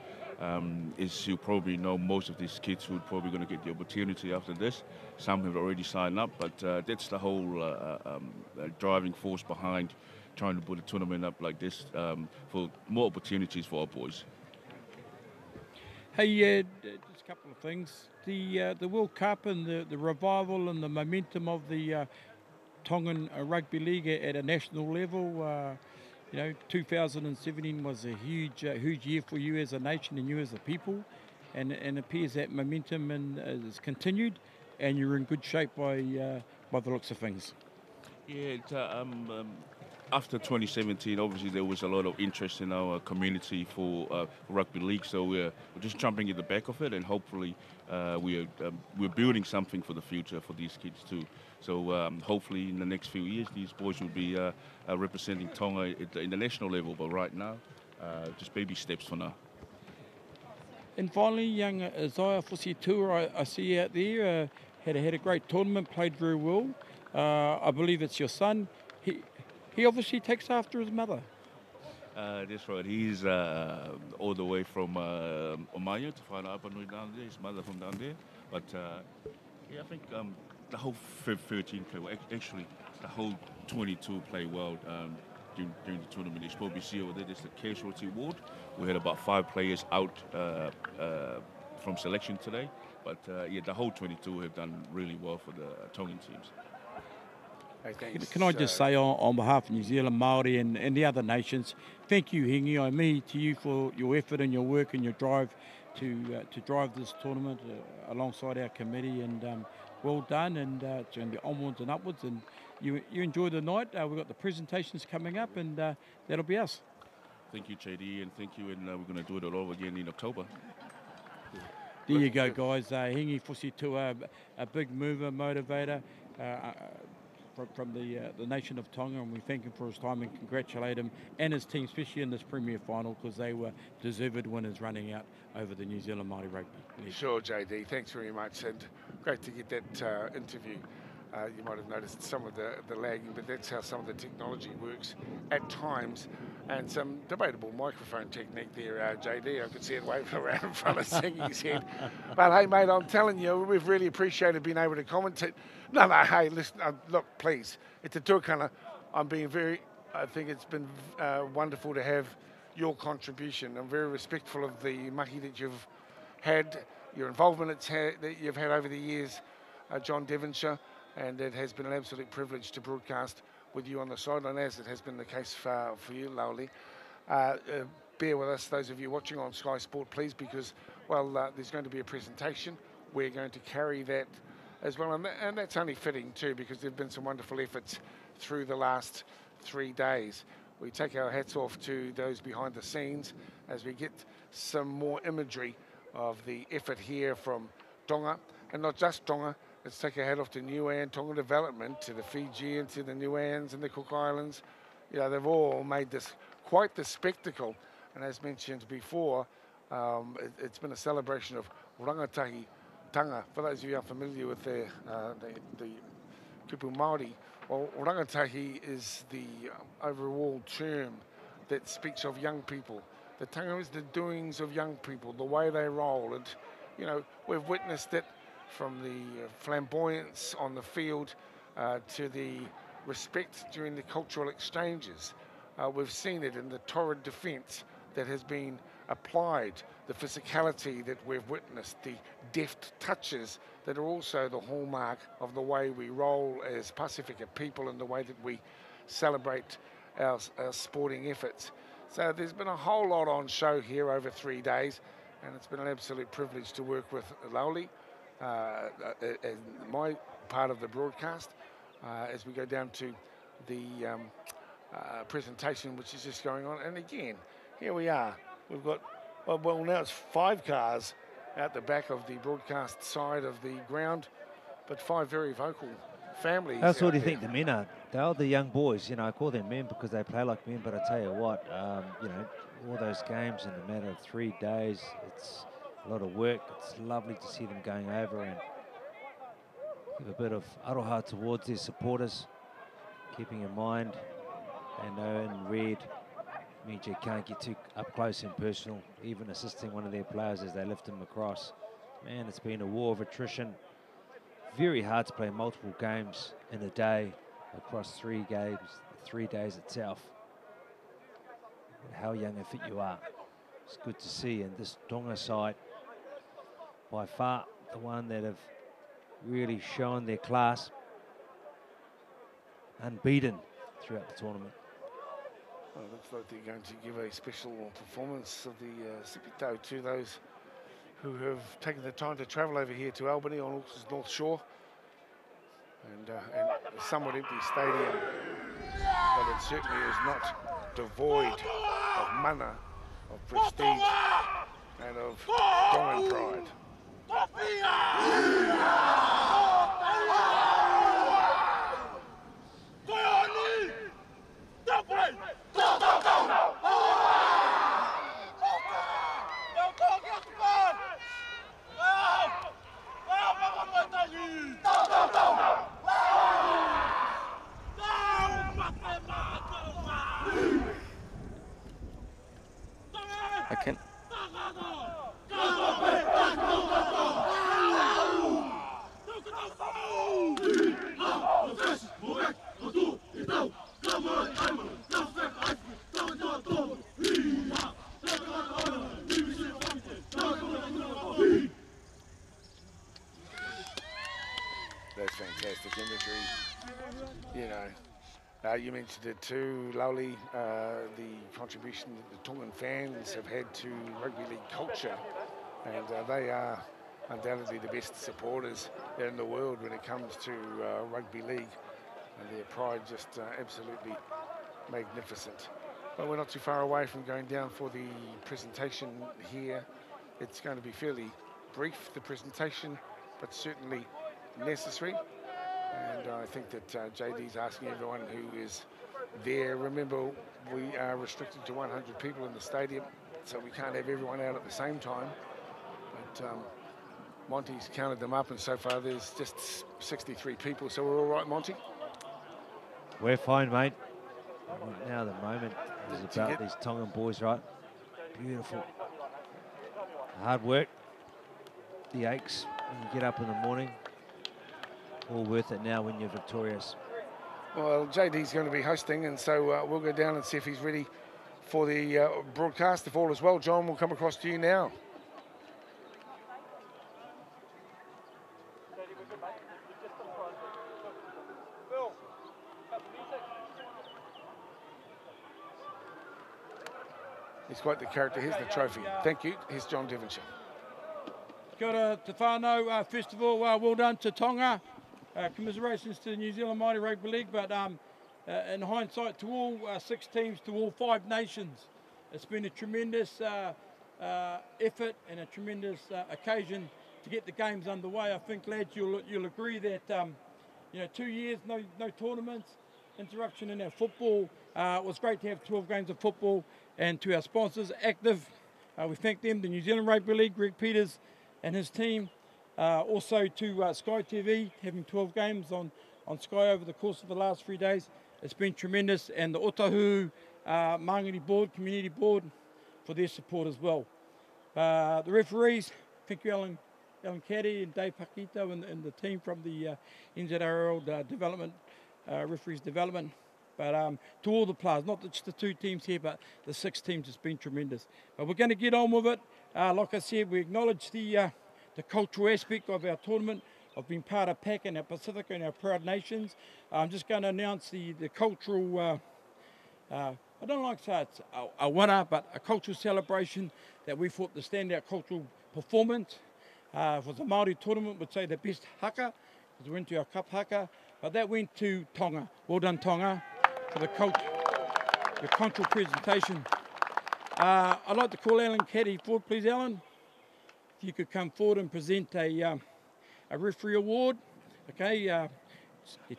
is you probably know most of these kids who are probably going to get the opportunity after this. Some have already signed up, but that's the whole driving force behind trying to put a tournament up like this for more opportunities for our boys. Hey, just a couple of things. The World Cup and the revival and the momentum of the Tongan Rugby League at a national level. 2017 was a huge year for you as a nation and you as a people, and it appears that momentum has continued, and you're in good shape by the looks of things. Yeah, after 2017, obviously there was a lot of interest in our community for rugby league, so we're just jumping at the back of it, and hopefully we're building something for the future for these kids too. So hopefully in the next few years, these boys will be representing Tonga at the international level. But right now, just baby steps for now. And finally, young Isaiah Fusitua, I see you out there, had a great tournament, played very well. I believe it's your son. He obviously takes after his mother. That's right. He's all the way from Omaya to Whanapa Nui down there. His mother from down there. But yeah, I think the whole 13 play well. Actually, the whole 22 play well during the tournament. You probably see over there, there's the casualty ward. We had about 5 players out from selection today. But yeah, the whole 22 have done really well for the Tongan teams. Can I just say on behalf of New Zealand, Māori and the other nations, thank you, Hengi. I mean to you for your effort and your work and your drive to drive this tournament alongside our committee, and well done, and it's going to be onwards and upwards, and you enjoy the night. We've got the presentations coming up, and that'll be us. Thank you, JD, and thank you, and we're going to do it all over again in October. There you go, guys. Hingi Fusi to a big mover, motivator from the nation of Tonga, and we thank him for his time and congratulate him and his team, especially in this Premier Final, because they were deserved winners running out over the New Zealand Māori Rugby League. Sure, JD. Thanks very much, and great to get that interview. You might have noticed some of the lagging, but that's how some of the technology works at times, and some debatable microphone technique there, JD. I could see it waving around in front of Singy's head. But hey, mate, I'm telling you, we've really appreciated being able to commentate. No, hey, listen, look, please, it's a tuakana. I think it's been wonderful to have your contribution. I'm very respectful of the mahi that you've had, your involvement that you've had over the years, John Devonshire. And it has been an absolute privilege to broadcast with you on the sideline, as it has been the case for you, Lauli. Bear with us, those of you watching on Sky Sport, please, because, well, there's going to be a presentation. We're going to carry that as well, and that's only fitting too, because there have been some wonderful efforts through the last 3 days. We take our hats off to those behind the scenes as we get some more imagery of the effort here from Tonga, and not just Tonga. Let's take our hat off to Niue Tonga Development, to the Fijians, to the Niueans and the Cook Islands. You know, they've all made this quite the spectacle. And as mentioned before, it's been a celebration of rangatahi tanga. For those of you unfamiliar with the kupu Māori, well, rangatahi is the overall term that speaks of young people. The tanga is the doings of young people, the way they roll. And, you know, we've witnessed it from the flamboyance on the field to the respect during the cultural exchanges. We've seen it in the torrid defence that has been applied, the physicality that we've witnessed, the deft touches that are also the hallmark of the way we roll as Pasifika people and the way that we celebrate our sporting efforts. So there's been a whole lot on show here over 3 days, and it's been an absolute privilege to work with Lauli in my part of the broadcast as we go down to the presentation, which is just going on. And again, here we are. We've got, well, now it's 5 cars out the back of the broadcast side of the ground, but 5 very vocal families. How sort do you think the men are? They're the young boys. You know, I call them men because they play like men, but I tell you what, you know, all those games in a matter of 3 days, it's a lot of work. It's lovely to see them going over and give a bit of aroha towards their supporters, keeping in mind they know in red means you can't get too up close and personal, even assisting one of their players as they lift them across. Man, it's been a war of attrition. Very hard to play multiple games in a day across 3 games, 3 days itself. How young and fit you are. It's good to see. And this Tonga side, by far the one that have really shown their class, unbeaten throughout the tournament. Well, it looks like they're going to give a special performance of the Sipito to those who have taken the time to travel over here to Albany on Auckland's North Shore. And a somewhat empty stadium, but it certainly is not devoid of mana, of prestige, and of Tongan pride. I can. That's fantastic imagery. You know, you mentioned it too, Lauli, the contribution that the Tongan fans have had to rugby league culture and they are undoubtedly the best supporters in the world when it comes to rugby league, and their pride just absolutely magnificent. But we're not too far away from going down for the presentation here. It's going to be fairly brief, the presentation, but certainly necessary. And I think that JD's asking everyone who is there. Remember, we are restricted to 100 people in the stadium, so we can't have everyone out at the same time. But Monty's counted them up, and so far there's just 63 people. So we're all right, Monty? We're fine, mate. Right now, the moment is about these Tongan boys, right? Beautiful. Hard work, the aches when you get up in the morning. All worth it now when you're victorious. Well, JD's going to be hosting, and so we'll go down and see if he's ready for the broadcast. If all is well, John, we'll come across to you now. He's quite the character. Here's the trophy. Thank you. Here's John Devonshire. Kia ora te whānau, first of all, well done to Tonga. Commiserations to the New Zealand Māori Rugby League, but in hindsight, to all 6 teams, to all 5 nations, it's been a tremendous effort and a tremendous occasion to get the games underway. I think, lads, you'll agree that 2 years, no tournaments, interruption in our football. It was great to have 12 games of football, and to our sponsors, Active, we thank them, the New Zealand Rugby League, Greg Peters and his team. Also to Sky TV, having 12 games on Sky over the course of the last 3 days. It's been tremendous, and the Otahu Mangere Board, Community Board, for their support as well. The referees, thank you Alan Caddy and Dave Pakito and the team from the NZRL Development, Referees Development. But to all the players, not just the 2 teams here, but the 6 teams, it's been tremendous. But we're going to get on with it. Like I said, we acknowledge the cultural aspect of our tournament, of being part of PAC and our Pacific and our proud nations. I'm just going to announce the cultural, I don't like to say it's a winner, but a cultural celebration that we thought the standout cultural performance was the Māori tournament, would say the best haka, because we went to our cup haka, but that went to Tonga. Well done, Tonga, for the cultural presentation. I'd like to call Alan Caddy forward, please, Alan. If you could come forward and present a referee award. Okay,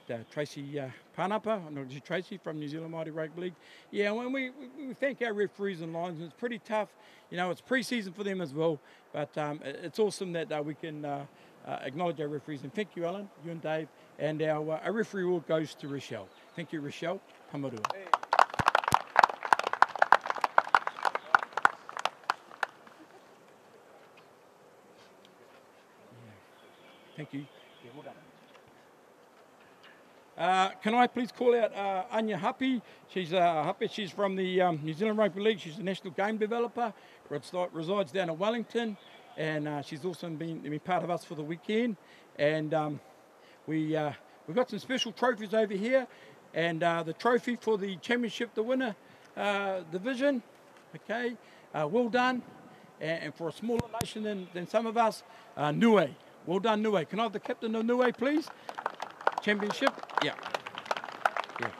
get Tracy Panapa, not Tracy, from New Zealand Māori Rugby League. Yeah, when we thank our referees and lines, it's pretty tough. It's pre-season for them as well, but it's awesome that we can acknowledge our referees. And thank you, Alan, you and Dave. And our referee award goes to Rochelle. Thank you, Rochelle. Pamarua. Hey. Thank you. Yeah, well done. Can I please call out Anya Hapi? She's from the New Zealand Rugby League. She's a national game developer. Resides down in Wellington, and she's also been part of us for the weekend. And we've got some special trophies over here, and the trophy for the championship, the winner division. Okay, well done. And for a smaller nation than some of us, Niue. Well done, Niue. Can I have the captain of Niue, please? Championship? Yeah. Yeah.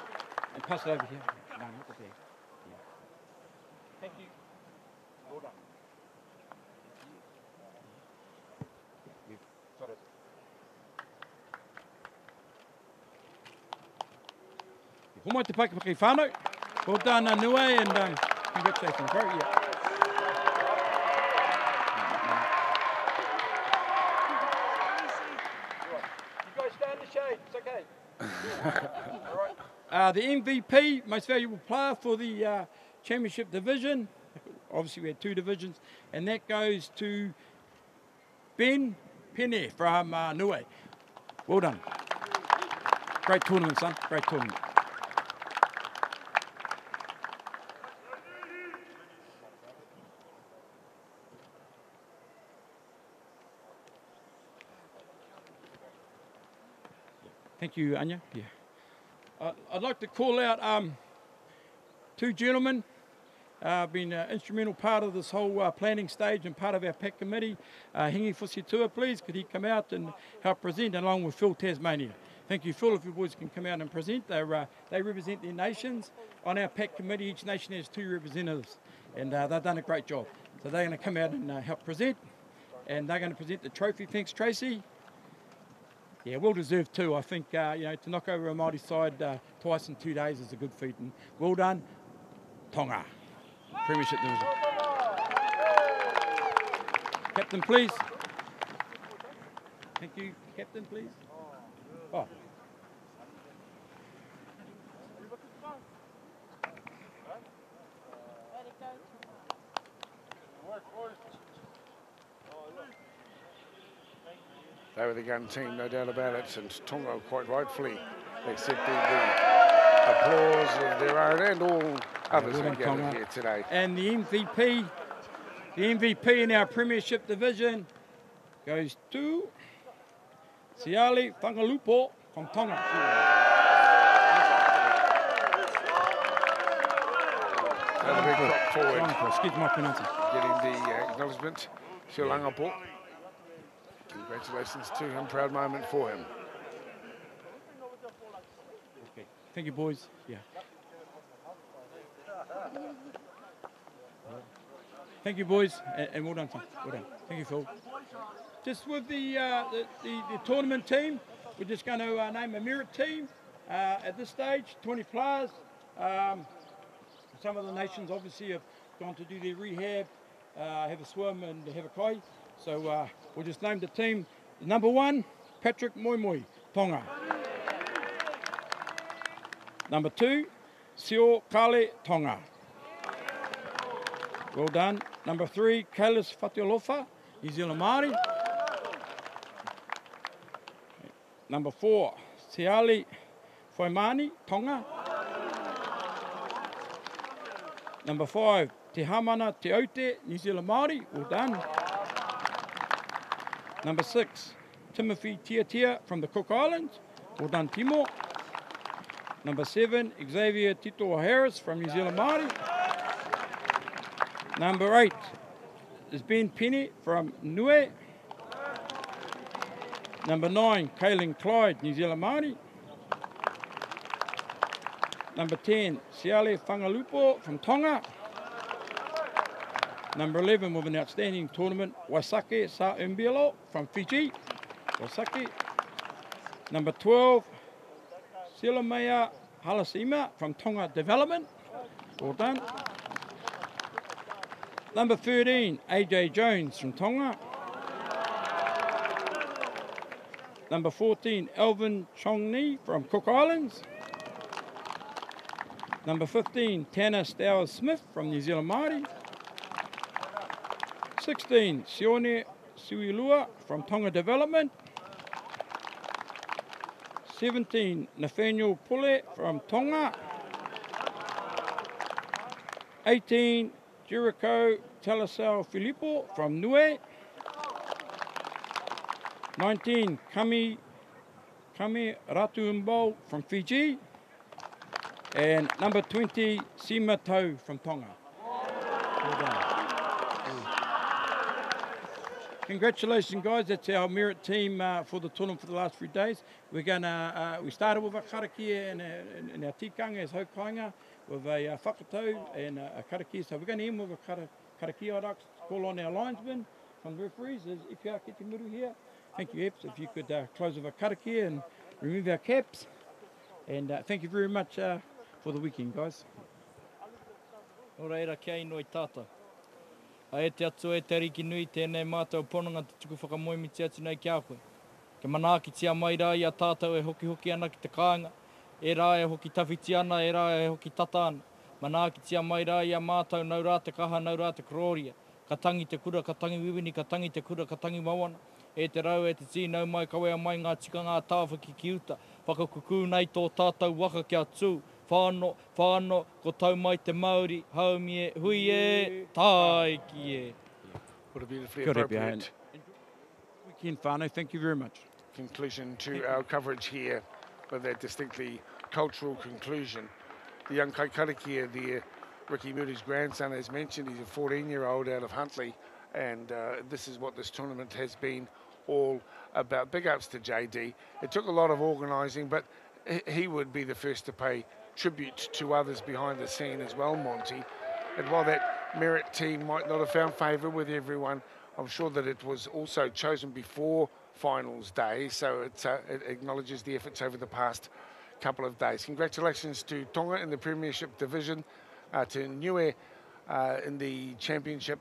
And pass it over here. No, not the bag. Yeah. Thank you. Well done. You've got it. Homai te Pakipaki whānau. Well done, Niue, and congratulations, bro. Yeah. The MVP, most valuable player for the championship division. Obviously, we had 2 divisions, and that goes to Ben Pene from Niue. Well done. Great tournament, son. Great tournament. Thank you, Anya. Yeah. I'd like to call out 2 gentlemen been an instrumental part of this whole planning stage and part of our PAC committee. Hingi Fusitua, please, could he come out and help present along with Phil Tasmania? Thank you, Phil, if you boys can come out and present. They represent their nations. On our PAC committee, each nation has 2 representatives, and they've done a great job. So they're going to come out and help present, and they're going to present the trophy. Thanks, Tracy. Yeah, well deserved too. I think, you know, to knock over a Māori side twice in 2 days is a good feat, and well done, Tonga. Premiership Division. Captain, please. Thank you. Captain, please. Oh. They were the gun team, no doubt about it, and Tonga quite rightfully accepted the applause of their own and all others who gathered here today. And the MVP in our Premiership Division goes to Siale Whangalupo from Tonga. And a big drop forward, Excuse my pronunciation. getting the acknowledgement. Sialangapo. Congratulations to him, proud moment for him. Okay. Thank you, boys. Yeah. Thank you, boys, and well done, Tom. Well done. Thank you, Phil. Just with the tournament team, we're just going to name a merit team at this stage, 20 players. Some of the nations obviously have gone to do their rehab, have a swim and have a kai. So we'll just name the team. Number 1, Patrick Moimoi, Tonga. Number 2, Sio Kale, Tonga. Well done. Number 3, Kailis Fatiolofa, New Zealand Māori. Number 4, Siale Whaimani, Tonga. Number 5, Te Hamana Te Aute, New Zealand Māori. Well done. Number 6, Timothy Tiatia from the Cook Islands. Well done, Timor. Number 7, Xavier Tito Harris from New Zealand Māori. Number 8 is Ben Penny from Nue. Number 9, Kaylin Clyde, New Zealand Māori. Number 10, Siale Whangalupo from Tonga. Number 11 with an outstanding tournament, Waisake Sa Umbialo from Fiji. Waisake. Number 12, Silamea Halasima from Tonga Development. Well done. Number 13, AJ Jones from Tonga. Number 14, Elvin Chongni from Cook Islands. Number 15, Tanner Stowers Smith from New Zealand Māori. 16, Sione Suilua from Tonga Development. 17, Nathaniel Pule from Tonga. 18, Jericho Talasau Filippo from Nue. 19, Kami Ratuumbo from Fiji. And number 20, Sima Tau from Tonga. Well done. Congratulations, guys. That's our merit team for the tournament for the last few days. We're gonna we started with a karakia in our tikanga as haukainga with a whakatau and a karakia. So we're going to end with a karakia. I'd like to call on our linesman from the referees. Is Ipia Kitimutu here. Thank you, Eps. If you could close with a karakia and remove our caps. And thank you very much for the weekend, guys. Ora era kia inoi tata. A e te atu e te riki nui tēnei mātou pononga te tuku whakamoemiti atu nei kia koe. Ke manaaki tia mai rā i a tātou e hoki ana ki te kāinga. E rā e hoki tawhiti ana, e rā e hoki tata ana. Manaaki tia mai rā i a mātou nau rā te kaha, nau rā te kororia. Ka tangi te kura, ka tangi wiwini, ka tangi te kura, ka tangi mawana. E te rau, e te tī, nau mai kawea mai ngā tikanga tāwhaki ki uta. Whakakuku nei tō tātou waka kia tū. Whāno, ko tau mai te Māori, haumie, hui e, tai ki e. What a beautifully Good appropriate Weekend, whānau. Thank you very much. conclusion to our coverage here, with that distinctly cultural conclusion. The young kai karakia there Ricky Moody's grandson, as mentioned. He's a 14-year-old out of Huntly, and this is what this tournament has been all about. Big ups to JD. It took a lot of organising, but he would be the first to pay tribute to others behind the scene as well, Monty. And while that merit team might not have found favour with everyone, I'm sure that it was also chosen before finals day, so it acknowledges the efforts over the past couple of days. Congratulations to Tonga in the Premiership division, to Niue in the Championship,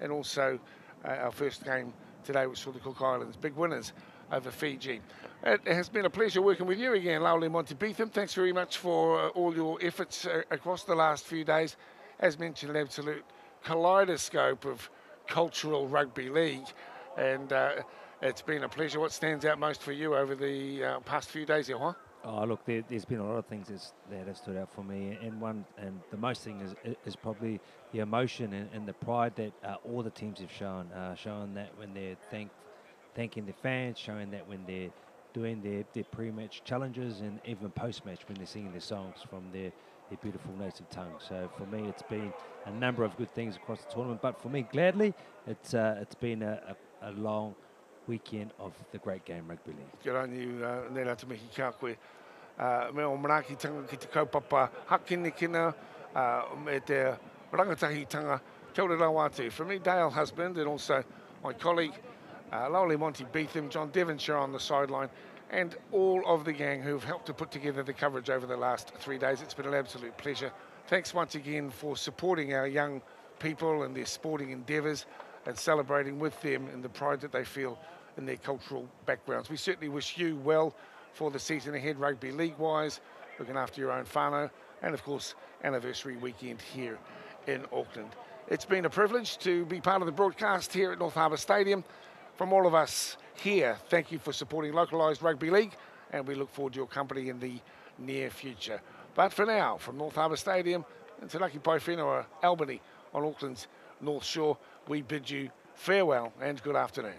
and also our first game today, which saw the Cook Islands big winners over Fiji. It has been a pleasure working with you again, Lauli Monty Beetham. Thanks very much for all your efforts across the last few days. As mentioned, an absolute kaleidoscope of cultural rugby league, and it's been a pleasure. What stands out most for you over the past few days, Ihoa? Oh, look, there's been a lot of things that have stood out for me, and the most thing is probably the emotion and the pride that all the teams have shown that when they're thanking the fans, showing that when they're doing their pre-match challenges, and even post-match when they're singing their songs from their beautiful native tongue. So for me, it's been a number of good things across the tournament, but for me, gladly, it's been a long weekend of the great game rugby league. Good on you, Nera Tamiki Kakwe. Me o Manaki tanga ki te kaupapa hakini kina me te rangatahi tanga te ore rau atu. For me, Dale Husband, and also my colleague, Lauli Monty Beetham, John Devonshire on the sideline, and all of the gang who've helped to put together the coverage over the last 3 days. It's been an absolute pleasure. Thanks once again for supporting our young people and their sporting endeavours and celebrating with them in the pride that they feel in their cultural backgrounds. We certainly wish you well for the season ahead, rugby league-wise, looking after your own whānau, and of course, anniversary weekend here in Auckland. It's been a privilege to be part of the broadcast here at North Harbour Stadium. From all of us here, thank you for supporting localised rugby league, and we look forward to your company in the near future. But for now, from North Harbour Stadium in Te Raki Paewhenua, Albany on Auckland's North Shore, we bid you farewell and good afternoon.